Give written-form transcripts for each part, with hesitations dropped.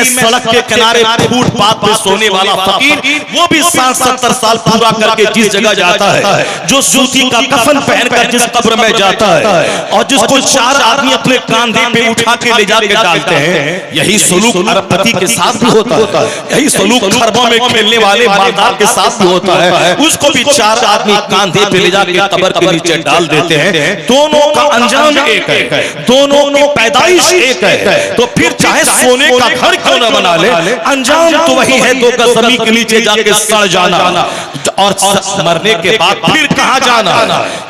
में सड़क के किनारे फुटपाथ पे सोने वाला फकीर, वो भी 60-70 साल पूरा करके जिस जगह जाता है, जो सूती का कफन पहनकर जिस कब्र में जाता है और जिसको 4 आदमी अपने कंधे पे उठा के ले जाके डालते हैं, यही सलूक अरबपति के साथ भी होता है, यही सलूक खरबों में खेलने वाले मालदार के साथ भी होता है। उसको भी 4 आदमी कंधे पे ले जाके कब्र के नीचे डाल देते हैं। दोनों का अंजाम एक है, दोनों की पैदाइश एक है। तो फिर चाहे सोने का घर क्यों न बना ले, अंजाम तो वही है, 2 गज जमीन के नीचे जाके सड़ जाना और मरने के बाद फिर कहां जाना।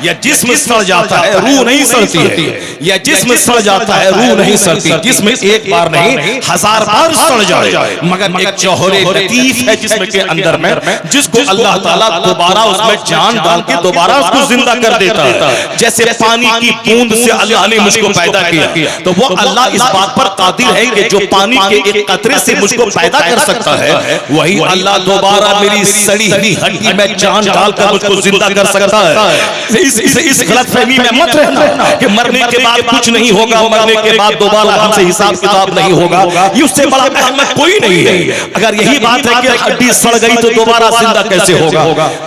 या जिस्म सड़ जाता है, रूह नहीं सड़ती है, या जिस्म सड़ जाता है, रूह नहीं सड़ती। जिस्म एक बार नहीं 1000 बार सड़ जाए, मगर एक जौहर लतीफ है जिस्म के अंदर में, जिसको अल्लाह ताला दोबारा उसमें जान डाल के दोबारा उसको जिंदा कर देता है। जैसे पानी की बूंद से अल्लाह ने मुझको पैदा किया, तो वो अल्लाह इस बात पर कादिर है कि जो पानी के एक कतरे से मुझको पैदा कर सकता है, वही अल्लाह दोबारा मेरी सड़ी हुई हड्डी में जान डालकर मुझको जिंदा कर सकता है। इस गलतफहमी में मत रहना कि मरने के बाद कुछ नहीं होगा, मरने के बाद दोबारा हमसे हिसाब किताब नहीं होगा। ये उससे बड़ा अहमद कोई नहीं है। अगर यही बात है कि हड्डी सड़ गई तो दोबारा जिंदा कैसे होगा?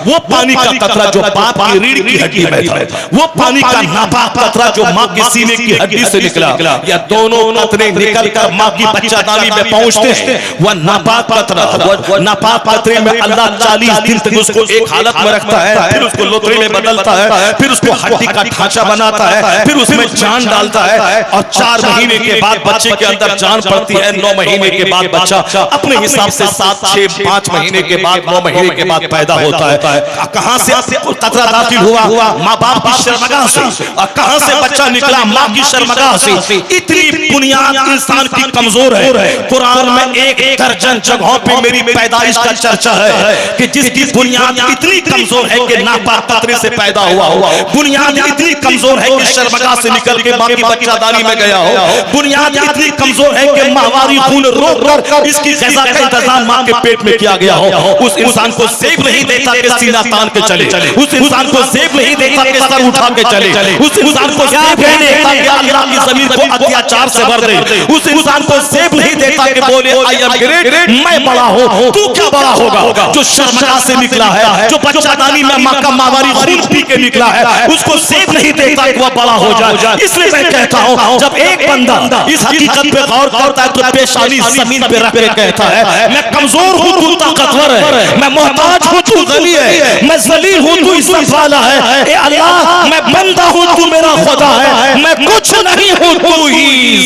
वो पानी का कतरा जो बाप की रीढ़ की हड्डी में था, वो पानी का नापाक कतरा जो माँ के सीने की हड्डी से निकला, या दोनों कतरे निकल कर माँ की बच्चादानी में पहुंचते हैं, वह नापाक कतरा, वो नापाक कतरे में अल्लाह 40 दिन तक उसको एक हालत में रखता है, फिर उसको लोथड़ी में बदलता है, फिर उसको हड्डी का ढांचा बनाता है, फिर उसमें जान डालता है, और 4 महीने के बाद बच्चे के अंदर जान पड़ती है। 9 महीने के बाद बच्चा अपने हिसाब से 7, 6, 5 महीने के बाद 9 महीने के बाद पैदा होता है। कहां से कतरा दाखिल हुआ? माँ बाप की शर्मगाह से। और कहां से बच्चा निकला? माँ की शर्मगाह से। इतनी बुनियाद इंसान की कमजोर है। कुरान में 1 दर्जन जगहों पे मेरी पैदाइश का चर्चा है कि जिसकी बुनियाद इतनी कमजोर है कि नापाक कतरे से पैदा हुआ हो, बुनियाद इतनी कमजोर है कि शर्मगाह से निकल के बाकी बच्चादानी में गया हो, बुनियाद इतनी कमजोर है कि माहवारी खून रोक कर इसकी ग़िज़ा का इंतजाम मां के पेट में किया गया हो। उस इंसान को सेब नहीं देता कि सीना तान के चले, उस इंसान को सेब नहीं देता कि सर उठा के चले, उस इंसान को सेब नहीं देता कि अल्लाह की ज़मीन को अत्याचार से भर दे, उस इंसान को सेब नहीं देता कि बोले आई एम ग्रेट, मैं बड़ा हूं, तू क्या बड़ा होगा। जो शर्मगाह से निकला है, जो बच्चादानी में मां का माहवारी खून पी के निकला है, उसको सेब नहीं देता कि वह बड़ा हो जाए। इसलिए मैं कहता हूं, जब एक बंदा इस हकीकत पे गौर करता है तो पेशानी जमीन पे रख के कहता है, मैं कमजोर हूं, तू ताकतवर है, मैं मोहताज हूं, तू गनी है, मैं जलील हूं, तू इज्जत वाला है, ए अल्लाह मैं बंदा हूं, तू मेरा खुदा है, मैं कुछ नहीं हूं, तू ही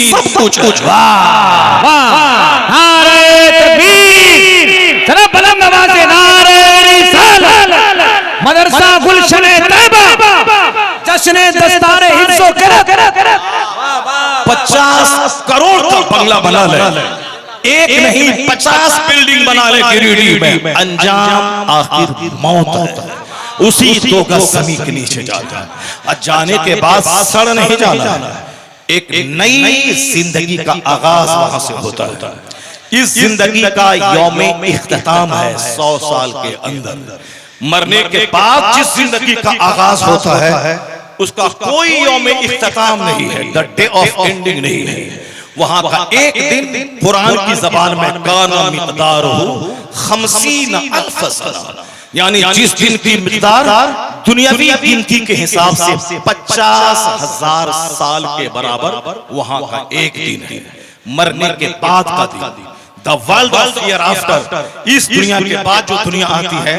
सब कुछ। वाह वाह, नारे तकबीर, जरा बुलंद आवाज से नारे रिसालत, मदरसा गुलशन तैयबा, जश्न दस्तारे हिफ्ज़ो क़िराअत, 50 करोड़ का बंगला बना ले, एक नहीं 50 बिल्डिंग बना ले गिरिडीह में, अंजाम आखिर मौत है। उसी 2 गज ज़मीन के नीचे जाता है, और जाने के बाद सड़ नहीं जाना, एक नई जिंदगी का आगाज वहां से होता है। इस जिंदगी का यौम इख्तिताम है 100 साल के अंदर। मरने के बाद जिस जिंदगी का आगाज होता है, उसका कोई यौम इख्तिताम नहीं है, द डे ऑफ एंडिंग नहीं है। वहां का एक दिन कुरान की जबान में काना मिक़दारुहु 50 अल्फ सना, यानी जिस दिन की मिक़दार दुनियावी गिनती के हिसाब से 50,000 साल के बराबर वहां का एक दिन है। मरने के बाद का दिन, the world of here after, इस दुनिया के बाद जो दुनिया आती है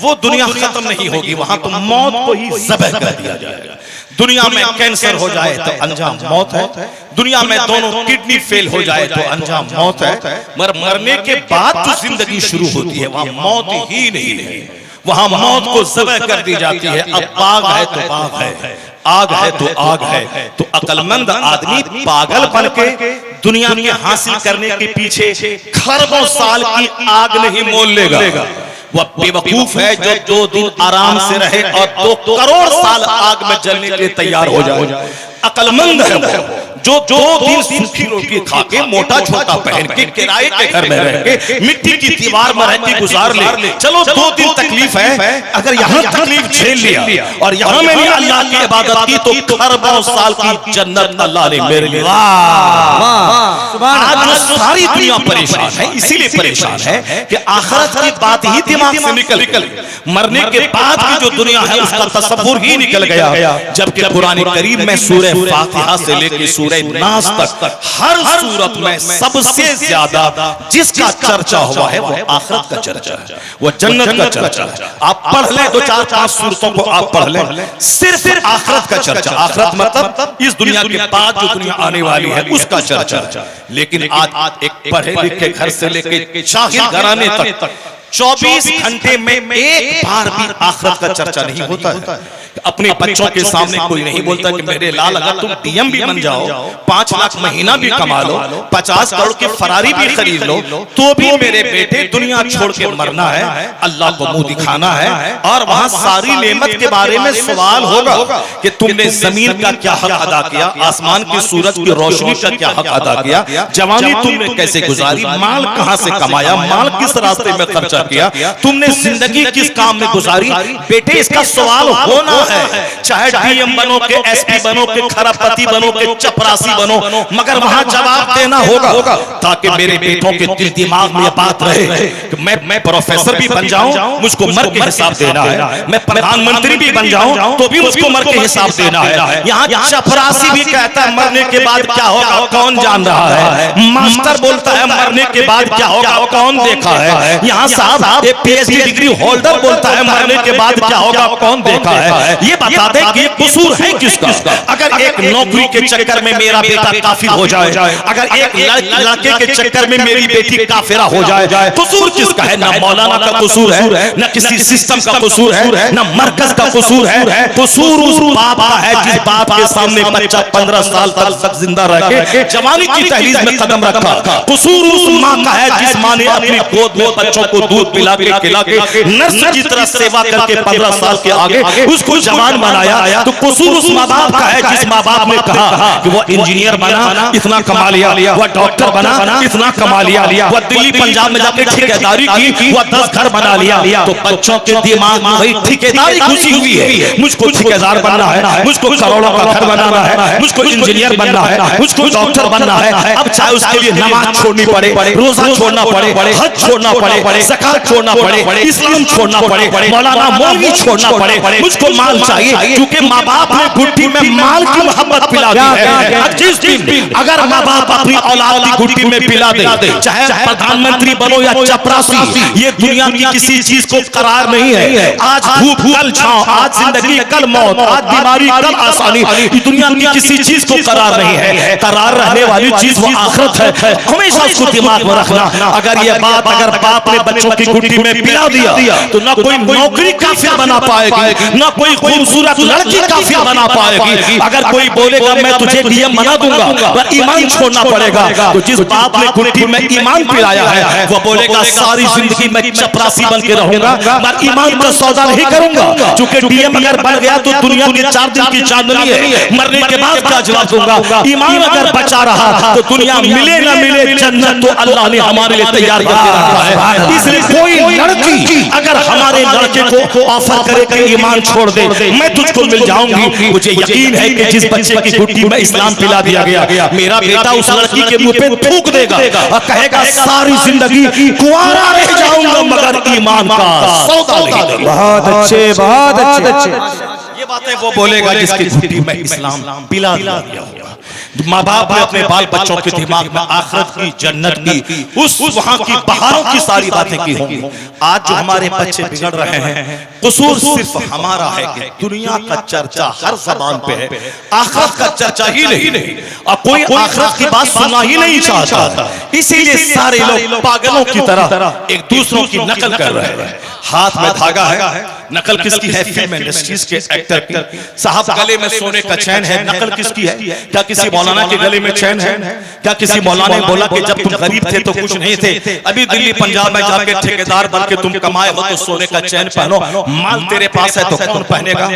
वो दुनिया खत्म नहीं होगी, वहां तो मौत को ही ज़बह कर दिया जाएगा। दुनिया में कैंसर हो जाए तो अंजाम मौत है, दुनिया में दोनों किडनी फेल हो जाए तो अंजाम मौत है, मगर मरने के बाद जो जिंदगी शुरू होती है वहां मौत ही नहीं है, वहां मौत को ज़बह कर दी जाती है। अब बाग है तो बाग है, आग है तो आग है। तो अक्लमंद आदमी पागल बन के दुनिया के हासिल करने के पीछे खरबों साल की आग नहीं मोल लेगा। वह बेवकूफ है जो 2 दिन आराम से रहे और 2 करोड़ साल आग में जलने के लिए तैयार हो जाए। अक्लमंद है वो जो 2 दिन सूखी रोटी खा के मोटा छोटा पहन के किराए के घर में रह के मिट्टी की दीवार में रह के गुजार ले। चलो 2 दिन तकलीफ है, अगर यहाँ तकलीफ झेल लिया और यहाँ मैंने अल्लाह की इबादत की तो खरबों साल की जन्नत अल्लाह ने मेरे लिए। आज जो सारी दुनिया परेशान है, इसीलिए परेशान है कि आखिरत की बात ही दिमाग से निकल मरने के बाद की जो दुनिया है उसका तसव्वुर ही निकल गया। जबकि कुरान करीम में सूरह फातिहा से लेकर सूरह नास तक हर सूरत में सबसे ज्यादा जिसका चर्चा हुआ है वो आखिरत का चर्चा है, वो जन्नत का चर्चा है। आप पढ़ ले 2-4-5 सूरतों को आप पढ़ ले, सिर्फ आखिरत का चर्चा। आखिरत मतलब इस दुनिया के बाद जो दुनिया आने वाली है उसका चर्चा। लेकिन आज एक पढ़े लिखे घर से लेकर शाही घराने तक 24 घंटे में एक बार भी आखिरत का चर्चा नहीं होता है। अपने बच्चों के सामने कोई नहीं बोलता कि मेरे लाल अगर तुम डीएम भी बन जाओ, 5 लाख महीना भी कमा लो, 50 करोड़ की फरारी भी खरीद लो, तो भी मेरे बेटे दुनिया छोड़ के मरना है, अल्लाह को मुंह दिखाना है और वहां सारी नेमत के बारे में सवाल होगा कि तुमने जमीन का क्या हक अदा किया, आसमान की सूरज की रोशनी का क्या हक अदा किया, जवानी तुमने कैसे गुजारी, माल कहां से कमाया, माल किस रास्ते में खर्चा किया, तुमने जिंदगी किस काम में गुजारी। बेटे इसका सवाल होना है, चाहे डीएम बनो के एसपी बनो के खरबपति बनो के चपरासी बनो, मगर वहां जवाब देना होगा ताकि मेरे बेटों के दिल दिमाग में बात रहे कि मैं प्रोफेसर भी बन जाऊं मुझको मर के हिसाब देना है, मैं प्रधानमंत्री भी बन जाऊं तो भी मुझको मर के हिसाब देना है। यहाँ चपरासी भी कहता है मरने के बाद क्या होगा कौन जान रहा है, मास्टर बोलता है मरने के बाद क्या होगा कौन देखा है, यहाँ साहब एक पीएचडी डिग्री होल्डर बोलता है मरने के बाद क्या होगा कौन देखा है। ये बता दे कि कसूर है किसका। अगर एक नौकरी के चक्कर में मेरा बेटा काफिर हो जाए, अगर एक लड़के के चक्कर में मेरी बेटी काफिरा हो जाए, कसूर किसका है? न मौलाना का कसूर है, न किसी सिस्टम का कसूर है, न मरकज का कसूर है। कसूर उस बाप का है जिस बाप के सामने बच्चा 15 साल तक जिंदा रह के जवानी की दहलीज में कदम रखा। कसूर उस माँ का है जिस माँ ने अपनी गोद में बच्चों को दूध पिला के खिला के नर्स की तरह सेवा करके 15 साल के आगे उसको जवान बनाया। तो कसूर उस माँ बाप का है जिस माँ बाप ने कहा कि वो इंजीनियर बना इतना कमा लिया, वो डॉक्टर बना इतना कमा लिया, वो दिल्ली पंजाब में जाके ठेकेदारी की, वो 10 घर बना लिया। तो बच्चों के दिमाग में वही ठेकेदारी घुसी हुई है, मुझको ठेकेदार बनना है, मुझको करोड़ों का घर बनाना है, मुझको इंजीनियर बनना है, मुझको डॉक्टर बनना है। अब चाहे उसके लिए नमाज छोड़नी पड़े, रोजा छोड़ना पड़े, हज छोड़ना पड़े, ज़कात छोड़ना पड़े, इस्लाम छोड़ना पड़े, मौलाना मौलवी छोड़ना पड़े, मुझको माल चाहिए क्योंकि माँ बाप ने गुट्टी में माल की मोहब्बत पिला दी है। जिस दिन अगर माँ बाप अपनी औलाद की गुट्टी में पिला दे, चाहे प्रधानमंत्री बनो या चपरासी, ये दुनिया की किसी चीज को करार नहीं है। आज धूप कल छांव, आज जिंदगी कल मौत, आज बीमारी कल आसानी, ये दुनिया की किसी चीज को करार नहीं है। करार रहने वाली चीज वो आखिरत है, हमेशा उसको दिमाग में रखना। अगर ये बात अगर बाप ने बच्चों की गुट्टी में पिला दिया तो ना कोई नौकरी काफिर बना पाएगी, ना कोई खूबसूरत लड़की काफिर बना पाएगी। अगर कोई बोलेगा मैं तुझे डीएम बना दूंगा, वह ईमान छोड़ना पड़ेगा। तो जिस बाप ने गुट्टी में ईमान पिलाया है वो बोलेगा सारी जिंदगी मैं चपरासी बन के रहूंगा, मैं ईमान का सौदा नहीं करूंगा। क्योंकि डीएम अगर बन गया तो दुनिया की 4 दिन की चांदनी है, मरने के बाद क्या जवाब दूंगा। ईमान अगर बचा रहा तो दुनिया मिले ना मिले जन्नत तो अल्लाह ने हमारे लिए तैयार करके रखा है। इसलिए कोई लड़की अगर हमारे लड़के को ऑफर करे कि ईमान छोड़ दे मैं तुझको मिल जाऊंगी, मुझे यकीन है कि जिस बच्चे की गुट्टी में इस्लाम पिला दिया गया, मेरा बेटा उस लड़की के मुंह पे थूक देगा और कहेगा सारी जिंदगी कुंवारा रह जाऊंगा मगर ईमान का सौदा नहीं दूंगा। बहुत अच्छे, बहुत अच्छे। ये बातें वो बोलेगा जिसकी गुट्टी में इस्लाम पिला दिया होगा। माँ बाप ने अपने बाल बच्चों के दिमाग में आखिरत की, जन्नत की, उस वहां की बहारों की सारी बातें की होंगी। आज जो हमारे बच्चे बिगड़ रहे हैं कसूर सिर्फ हमारा है कि दुनिया का चर्चा हर जबान पे है, आखिरत का चर्चा ही नहीं, और कोई आखिरत की बात सुनना ही नहीं चाहता। इसीलिए सारे लोग पागलों की तरह एक दूसरों की नकल कर रहे हैं। हाथ में धागा है, नकल किसकी है? फिल्म इंडस्ट्रीज के एक्टर की। साहब गले में सोने का चैन है, नकल किसकी है? क्या किसी मौलाना के गले में चैन है? क्या किसी मौलाना ने बोला कि जब तुम गरीब थे तो कुछ नहीं थे, अभी दिल्ली पंजाब में जाके ठेकेदार बन के तुम कमाए हो तो सोने का चैन पहनो? माल तेरे पास है तो कौन पहनेगा,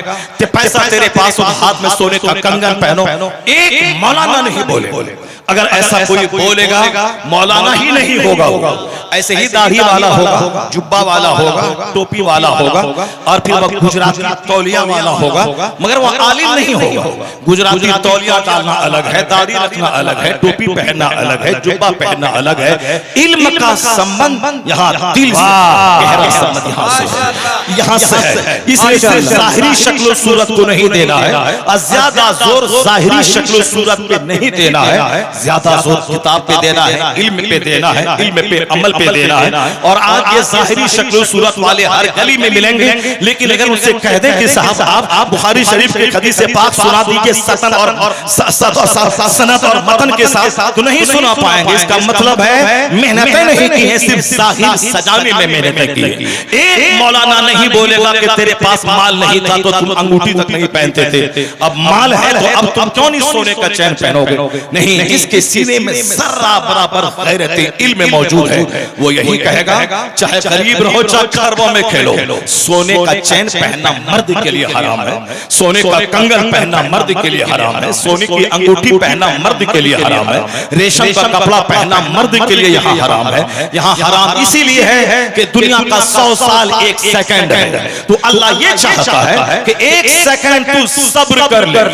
पैसा तेरे पास हो हाथ में सोने का कंगन पहनो। एक मौलाना नहीं बोले। अगर ऐसा कोई बोलेगा मौलाना ही नहीं होगा, ऐसे ही दाढ़ी वाला होगा, जुब्बा वाला होगा, टोपी वाला होगा, और फिर वह गुजराती तौलिया वाला होगा, मगर वह आलिम नहीं होगा। गुजराती तौलिया डालना अलग है, दाढ़ी रखना अलग है, टोपी पहनना अलग है, जुब्बा पहनना अलग है। इल्म का संबंध यहाँ दिल से, गहरा संबंध यहाँ से है। इसलिए ज़ाहिरी शक्ल सूरत को नहीं देना है, और ज्यादा जोर ज़ाहिरी शक्ल सूरत पे नहीं देना है, ज्यादा जोर किताब पे देना है, इल्म पे देना है, इल्म पे अमल पे देना है। और आज ये ज़ाहिरी शक्ल सूरत वाले हर गली में मिलेंगे, लेकिन अगर उनसे कह दें कि साहब आप बुखारी शरीफ के हदीस पाक सुना दीजिए सनद और मतन के साथ, तो नहीं सुना पाएंगे। इसका मतलब है मेहनतें नहीं की है, सिर्फ ज़ाहिर सजाने में मेहनतें की है। एक मौलाना नहीं बोलेगा कि तेरे पास माल नहीं था तो तुम अंगूठी तक नहीं पहनते थे, अब माल है तो अब तुम क्यों नहीं सोने का चैन पहनोगे। नहीं, जिसके सीने में जर्रा बराबर गैरत इल्म मौजूद है वो यही कहेगा, चाहे गरीब रहो चाहे खरबों में खेलो, सोने का चैन पहनना मर्द के लिए हराम है, सोने का कंगन पहनना मर्द के लिए हराम है, सोने की अंगूठी पहनना मर्द के लिए हराम है, रेशम का कपड़ा पहनना मर्द के लिए यहाँ हराम है। यहाँ हराम इसीलिए है कि दुनिया का 100 साल 1 सेकंड है, तो अल्लाह ये चाहता है कि 1 सेकंड तू सब्र कर ले,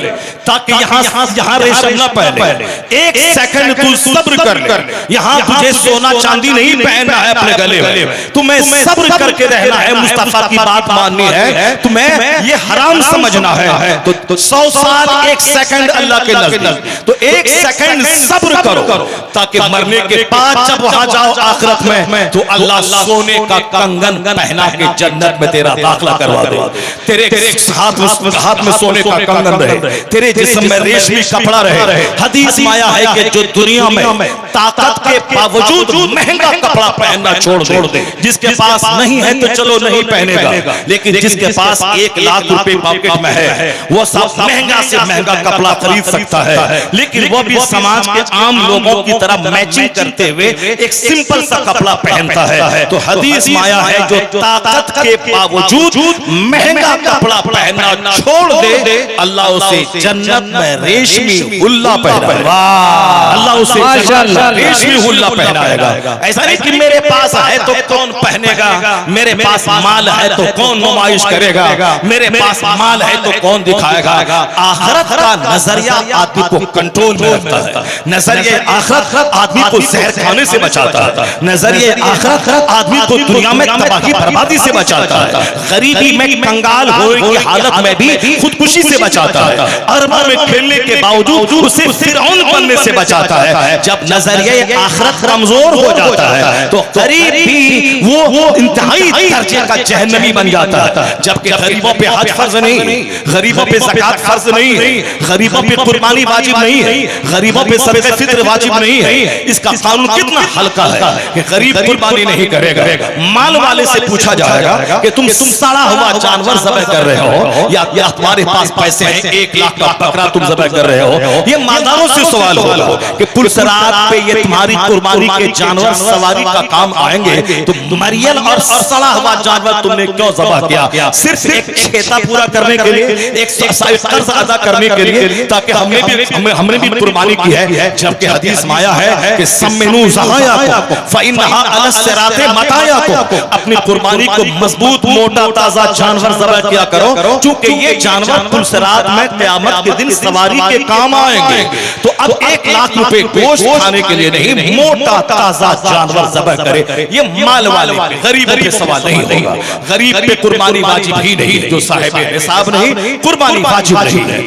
ताकि यहाँ रेशम न पहने। 1 सेकंड तू सब्र कर ले, यहाँ तुझे सोना चांदी नहीं पहनना है अपने गले में, तुम्हें सब्र करके रहना है, मुस्तफा की बात माननी है, तुम्हें ये हराम समझना है। तो 100 साल 1 सेकंड अल्लाह के नजदीक, तो 1 सेकंड सब्र करो, ताकि मरने के बाद जब वहां जाओ आखिरत में तो अल्लाह सोने का कंगन पहना के जन्नत में तेरा दाखिला करवा दे। तेरे हाथ में सोने का कंगन रहे, तेरे जिस्म में रेशमी कपड़ा रहे। हदीस में आया है कि जो दुनिया में ताकत के बावजूद महंगा कपड़ा पहनना छोड़ दे, जिसके पास नहीं है तो चलो नहीं पहनेगा, लेकिन जिसके पास 1 लाख रुपए पॉकेट में है वो सब महंगा से महंगा कपड़ा खरीद सकता है, लेकिन वो भी समाज के आम लोगों की तरह मैचिंग करते हुए एक सिंपल सा कपड़ा पहनता है। तो हदीस में आया है जो ताकत के बावजूद महंगा कपड़ा पहनना छोड़ दे, अल्लाह उसे जन्नत में रेशमी हुल्ला पहनाएगा। अल्लाह उसे रेशमी हुल्ला पहनाएगा। ऐसा नहीं कि मेरे पास है तो कौन पहनेगा, मेरे पास माल है तो कौन नुमाइश करेगा, मेरे पास माल है तो कौन दिखाएगा। आखिरत का नजरिया आदमी को कंट्रोल में रखता है, नजरिया आखिरत आदमी को जहर खाने से बचाता है, नजरिया आखिरत आदमी को दुनिया में तबाही बर्बादी से बचाता है, गरीबी में कंगाल होने की हालत में भी खुदकुशी से बचाता है, अरबों में खेलने के बावजूद उसे फिरौन बनने से बचाता है। जब नजरिया आखिरत कमजोर हो जाता है तो गरीब भी वो इंतहाई दर्जे का जहन्नमी बन जाता है। जबकि गरीबों पे हज फर्ज नहीं, गरीबों पे ज़कात फर्ज नहीं है, गरीबों पे कुर्बानी वाजिब नहीं है, गरीबों पे सदक़े फित्र वाजिब नहीं है। इसका कानून कितना हल्का है कि गरीब कुर्बानी नहीं करेगा। माल वाले से पूछा जाएगा कि तुम सड़ा हुआ जानवर ज़बह कर रहे हो या तुम्हारे पास पैसे हैं 1 लाख का बकरा तुम ज़बह कर रहे हो, ये मालदारों से सवाल होगा कि पुलसरात पे ये तुम्हारी कुर्बानी के जानवर सवारी का काम आएंगे, तो मरियल और सड़ा हुआ जानवर तुमने क्यों ज़बह किया? सिर्फ एक खेता पूरा करने के लिए, एक कर्ज अदा करने के लिए, ताकि हमने भी कुर्बानी की है। जबकि हदीस में आया है कि सम्मिनू ज़हायाकुम फ़इन्नहा अला सिराते मतायाकुम, अपनी कुर्बानी को मजबूत मोटा ताजा जानवर ज़बह किया करो, क्योंकि ये जानवर पुलसरात में क़यामत के दिन सवारी के काम आएंगे। तो अब 1 लाख रुपए गोश्त खाने के लिए नहीं, मोटा ताजा जानवर ज़बह करे, ये माल वाले गरीब पे सवाल नहीं होगा। गरीब पे कुर्बानी वाजिब ही नहीं, जो साहिब निसाब नहीं कुर्बानी वाजिब नहीं है,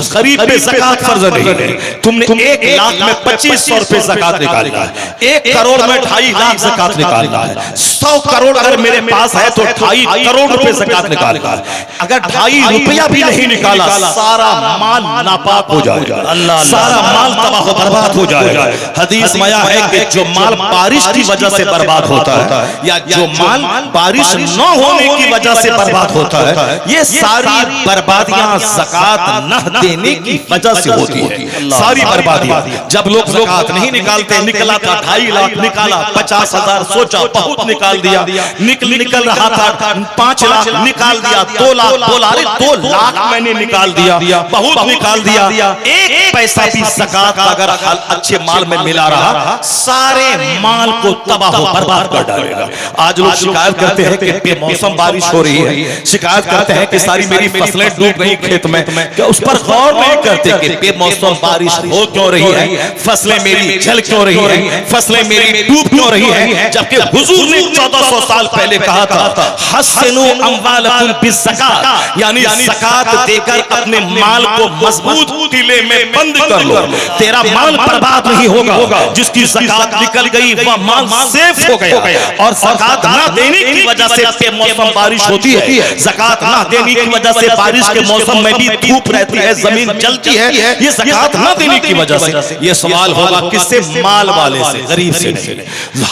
गरीब पे ज़कात फर्ज नहीं है। तुमने 1 लाख में 2500 रुपए ज़कात निकालना है, 1 करोड़ में 2.5 लाख ज़कात निकालना है, 100 करोड़ अगर मेरे पास है तो 2.5 करोड़ रुपए ज़कात निकालना है। अगर 2.5 रुपया भी नहीं निकाला सारा माल नापाक हो जाएगा, सारा माल तबाह बर्बाद हो जाएगा। हदीस में आया है कि जो माल बारिश की वजह से बर्बाद होता है या जो माल बारिश न होने की वजह से बर्बाद होता है, ये सारी बर्बादियां ज़कात न देने की वजह से होती है। सारी बर्बादियां, जब लोग ज़कात नहीं निकालते, निकला था 2.5 लाख, निकाला 50,000, सोचा बहुत निकाल दिया, निकल रहा था 5 लाख, निकाल दिया 2 लाख, बोला अरे 2 लाख मैंने निकाल दिया, बहुत निकाल दिया, एक पैसा भी ज़कात अगर अच्छे माल में मिला रहा, सारे माल को तबाह बर्बाद कर डालेगा। आज लोग शिकायत करते हैं कि बेमौसम बारिश हो रही है, शिकायत करते हैं कि सारी मेरी फसलें डूब गई खेत में, क्या उस पर गौर नहीं करते कि बेमौसम बारिश हो क्यों रही है, फसलें मेरी जल क्यों रही है, फसलें मेरी डूब क्यों रही है, जबकि हुजूर ने 1400 साल पहले कहा था हस्सिनु अम्वालकुम बिज़्ज़कात, यानी ज़कात देकर अपने माल को मजबूत किले में बंद कर लो, तेरा माल बर्बाद नहीं होगा। जिसकी ज़कात निकल गई वह माल सेफ हो गया। और ज़कात ना देने की वजह से बेमौसम बारिश होती है, ज़कात ना देने की वजह से बारिश के मौसम में भी धूप रहती है, जमीन जलती है, ये ज़कात ना देने की वजह से। ये सवाल होगा किससे? माल वाले से, गरीब से नहीं।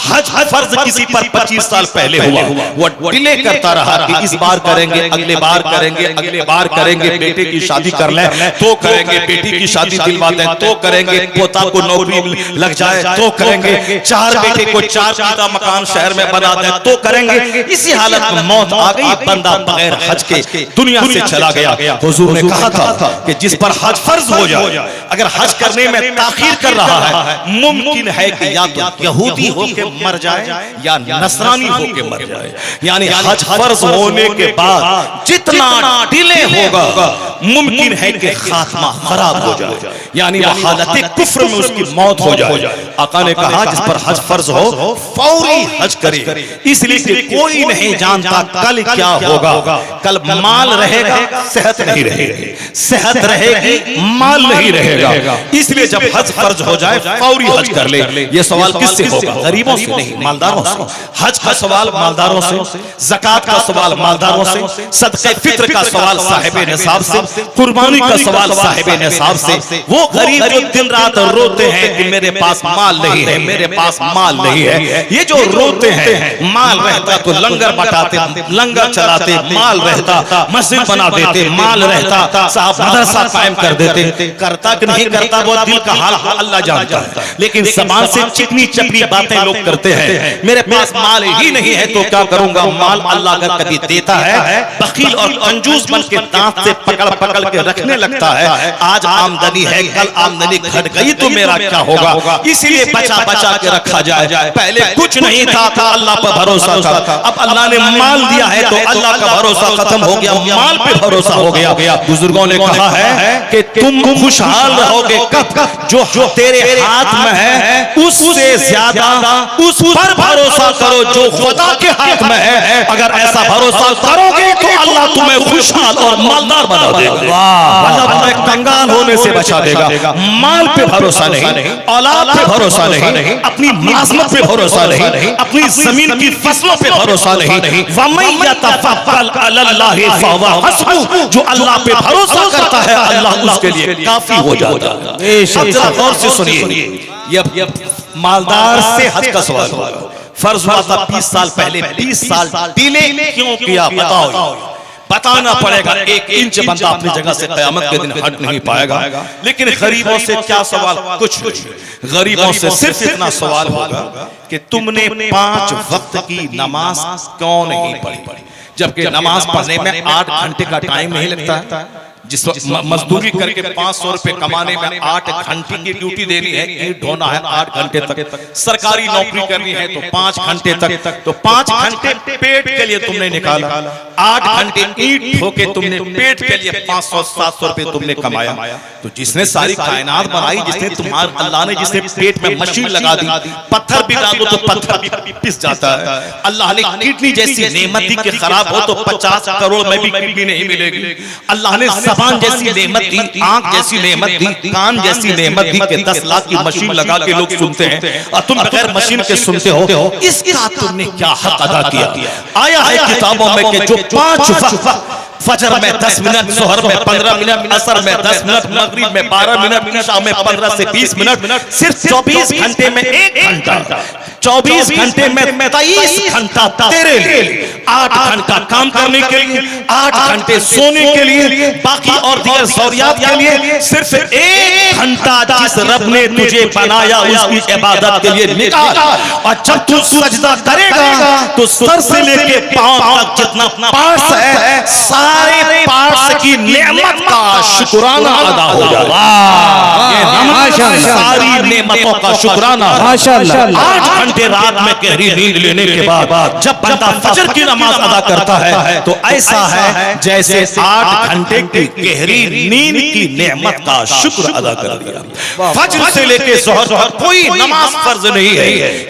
हज फर्ज किसी पर 25 साल पहले हुआ, वो डिले करता रहा कि इस बार करेंगे, अगले बार करेंगे, अगले बार करेंगे, बेटे की शादी कर ले तो करेंगे, बेटी की शादी दिलवा दें तो करेंगे, पोता को नौकरी लग जाए तो करेंगे, 4 बेटे को 4 पीता मकान शहर में बना दें तो करेंगे। इसी हालत में मौत आ गई, बंदा बगैर हज के दुनिया से चला गया। हुजूर ने कहा था कि जिस पर हज फर्ज हो जाए, अगर हज करने में ताखीर कर रहा है, मुमकिन है कि या तो यहूदी होके मर जाए या नसरानी होके मर जाए। यानी हज फर्ज होने के बाद जितना डिले होगा मुमकिन है कि खात्मा खराब हो जाए, यानी वह हालत कुफ्र में उसकी मौत हो जाए। आका ने कहा जिस पर हज फर्ज हो फौरी हज करे, इसलिए कि कोई नहीं जानता कल क्या होगा। कल माल रहेगा, सेहत नहीं रहेगी, सेहत रहेगी, माल नहीं रहेगा। इसलिए जब हज फर्ज हो जाए फौरी हज कर ले। ये सवाल किससे होगा? गरीबों से नहीं, मालदारों से। हज का सवाल मालदारों से, ज़कात का सवाल मालदारों से, सदक़े फित्र का सवाल साहिब निसाब से, कुर्बानी का सवाल साहिब निसाब से। वो गरीब जो दिन रात रोते हैं कि मेरे पास माल नहीं है, मेरे पास माल नहीं है, ये जो रोते हैं, माल रहता तो लंगर बटाते, लंगर चलाते, माल रहता मस्जिद बना देते, माल रहता साहब मदरसा कायम कर देते। करता कि नहीं करता वो दिल का हाल अल्लाह जानता है, लेकिन ज़बान से चिकनी चपड़ी बातें लोग करते हैं। मेरे पास माल ही नहीं है तो क्या करूंगा? माल अल्लाह अगर कभी देता है, बखील और कंजूस बन के दांत से पकड़ के रखने लगता है। आज आमदनी है, कल आमदनी घट गई तो मेरा क्या होगा? इसीलिए बचा के रखा जाए। पहले कुछ नहीं था, अल्लाह पर भरोसा था, अब अल्लाह ने माल दिया है तो अल्लाह का भरोसा खत्म हो गया, माल पे भरोसा हो गया। बुजुर्गों ने कहा है कि तुम खुशहाल रहोगे कब? जो तेरे हाथ में है उससे ज्यादा उस पर भरोसा करो जो खुदा के हाथ में है। अगर ऐसा भरोसा करोगे तो अल्लाह तुम्हें खुशहाल और मालदार बना देगा, अल्लाह तुम्हें कंगाल होने से बचा देगा। माल पे भरोसा नहीं, औलाद पे भरोसा नहीं, अपनी मुलाजमत पे भरोसा नहीं, अपनी जमीन की फसलों पे भरोसा नहीं। वमन यतफक्कल अलल्लाहि फहुवा हस्बुह, जो अल्लाह पे भरोसा करता है अल्लाह उसके लिए काफी हो जाता है। अब जरा गौर से सुनिए, ये मालदार से हज का सवाल होगा। फर्ज हुआ था 20 साल पहले, 20 साल डिले क्यों किया? बताओ, बताना पड़ेगा। 1 इंच बंदा अपनी जगह से क़यामत के दिन हट नहीं पाएगा। लेकिन गरीबों से क्या सवाल? कुछ नहीं। गरीबों से सिर्फ इतना सवाल होगा कि तुमने 5 वक्त की नमाज क्यों नहीं पढ़ी? जबकि नमाज पढ़ने में 8 घंटे का टाइम नहीं लगता है। जिस मजदूरी करके 500 रुपए कमाने में 8 घंटे की ड्यूटी देनी है, ईंट ढोना है 8 घंटे तक, सरकारी नौकरी करनी है तो 5 घंटे तक, तो 5 घंटे पेट के लिए तुमने निकाला, 8 घंटे ईंट ठोके तुमने पेट के लिए 500-700 रुपए तुमने कमाया। तो जिसने सारी कायनात बनाई, जिसने तुम्हारे अल्लाह ने जिसने पेट में मशीन लगा दी, पत्थर भी डालो तो पत्थर भी पिस जाता है। अल्लाह ने किडनी जैसी नेमत दी कि खराब हो तो 50 करोड़ में भी किडनी नहीं मिलेगी। अल्लाह ने ज़बान जैसी नेमत दी, आंख जैसी नेमत दी, कान जैसी नेमत दी कि 10 लाख की मशीन लगा के लोग सुनते हैं और तुम बगैर मशीन के सुनते हो। इसका तुमने क्या हक अदा किया? आया है किताबों में कि जो 5 वक्त, फजर में 10 मिनट, जोहर में 15 मिनट, असर में 10 मिनट, मगरिब में 12 मिनट, इशा में 15 से 20 मिनट, सिर्फ 24 घंटे में 1 घंटा 24 घंटे में 23 घंटा तेरे लिए, 8 घंटा काम करने के लिए, 8 घंटे सोने के लिए, बाकी और दीगर ज़रूरियात के लिए सिर्फ 1 घंटा जिस रब ने तुझे बनाया उसकी इबादत के लिए निकाल। और जब तू सजदा करेगा तो सर से लेके पांव तक जितना पार्ट्स है सारे पार्ट्स की नेमत का शुक्राना अदा हो जाएगा। सारी नेमतों का शुक्राना। 8 घंटे रात में गहरी नींद लेने के बाद जब बंदा फजर की नमाज अदा करता है तो ऐसा है जैसे 8 घंटे की गहरी नींद की नेमत का शुक्र अदा कर दिया। फजर से लेके ज़ोहर कोई नमाज फर्ज नहीं है।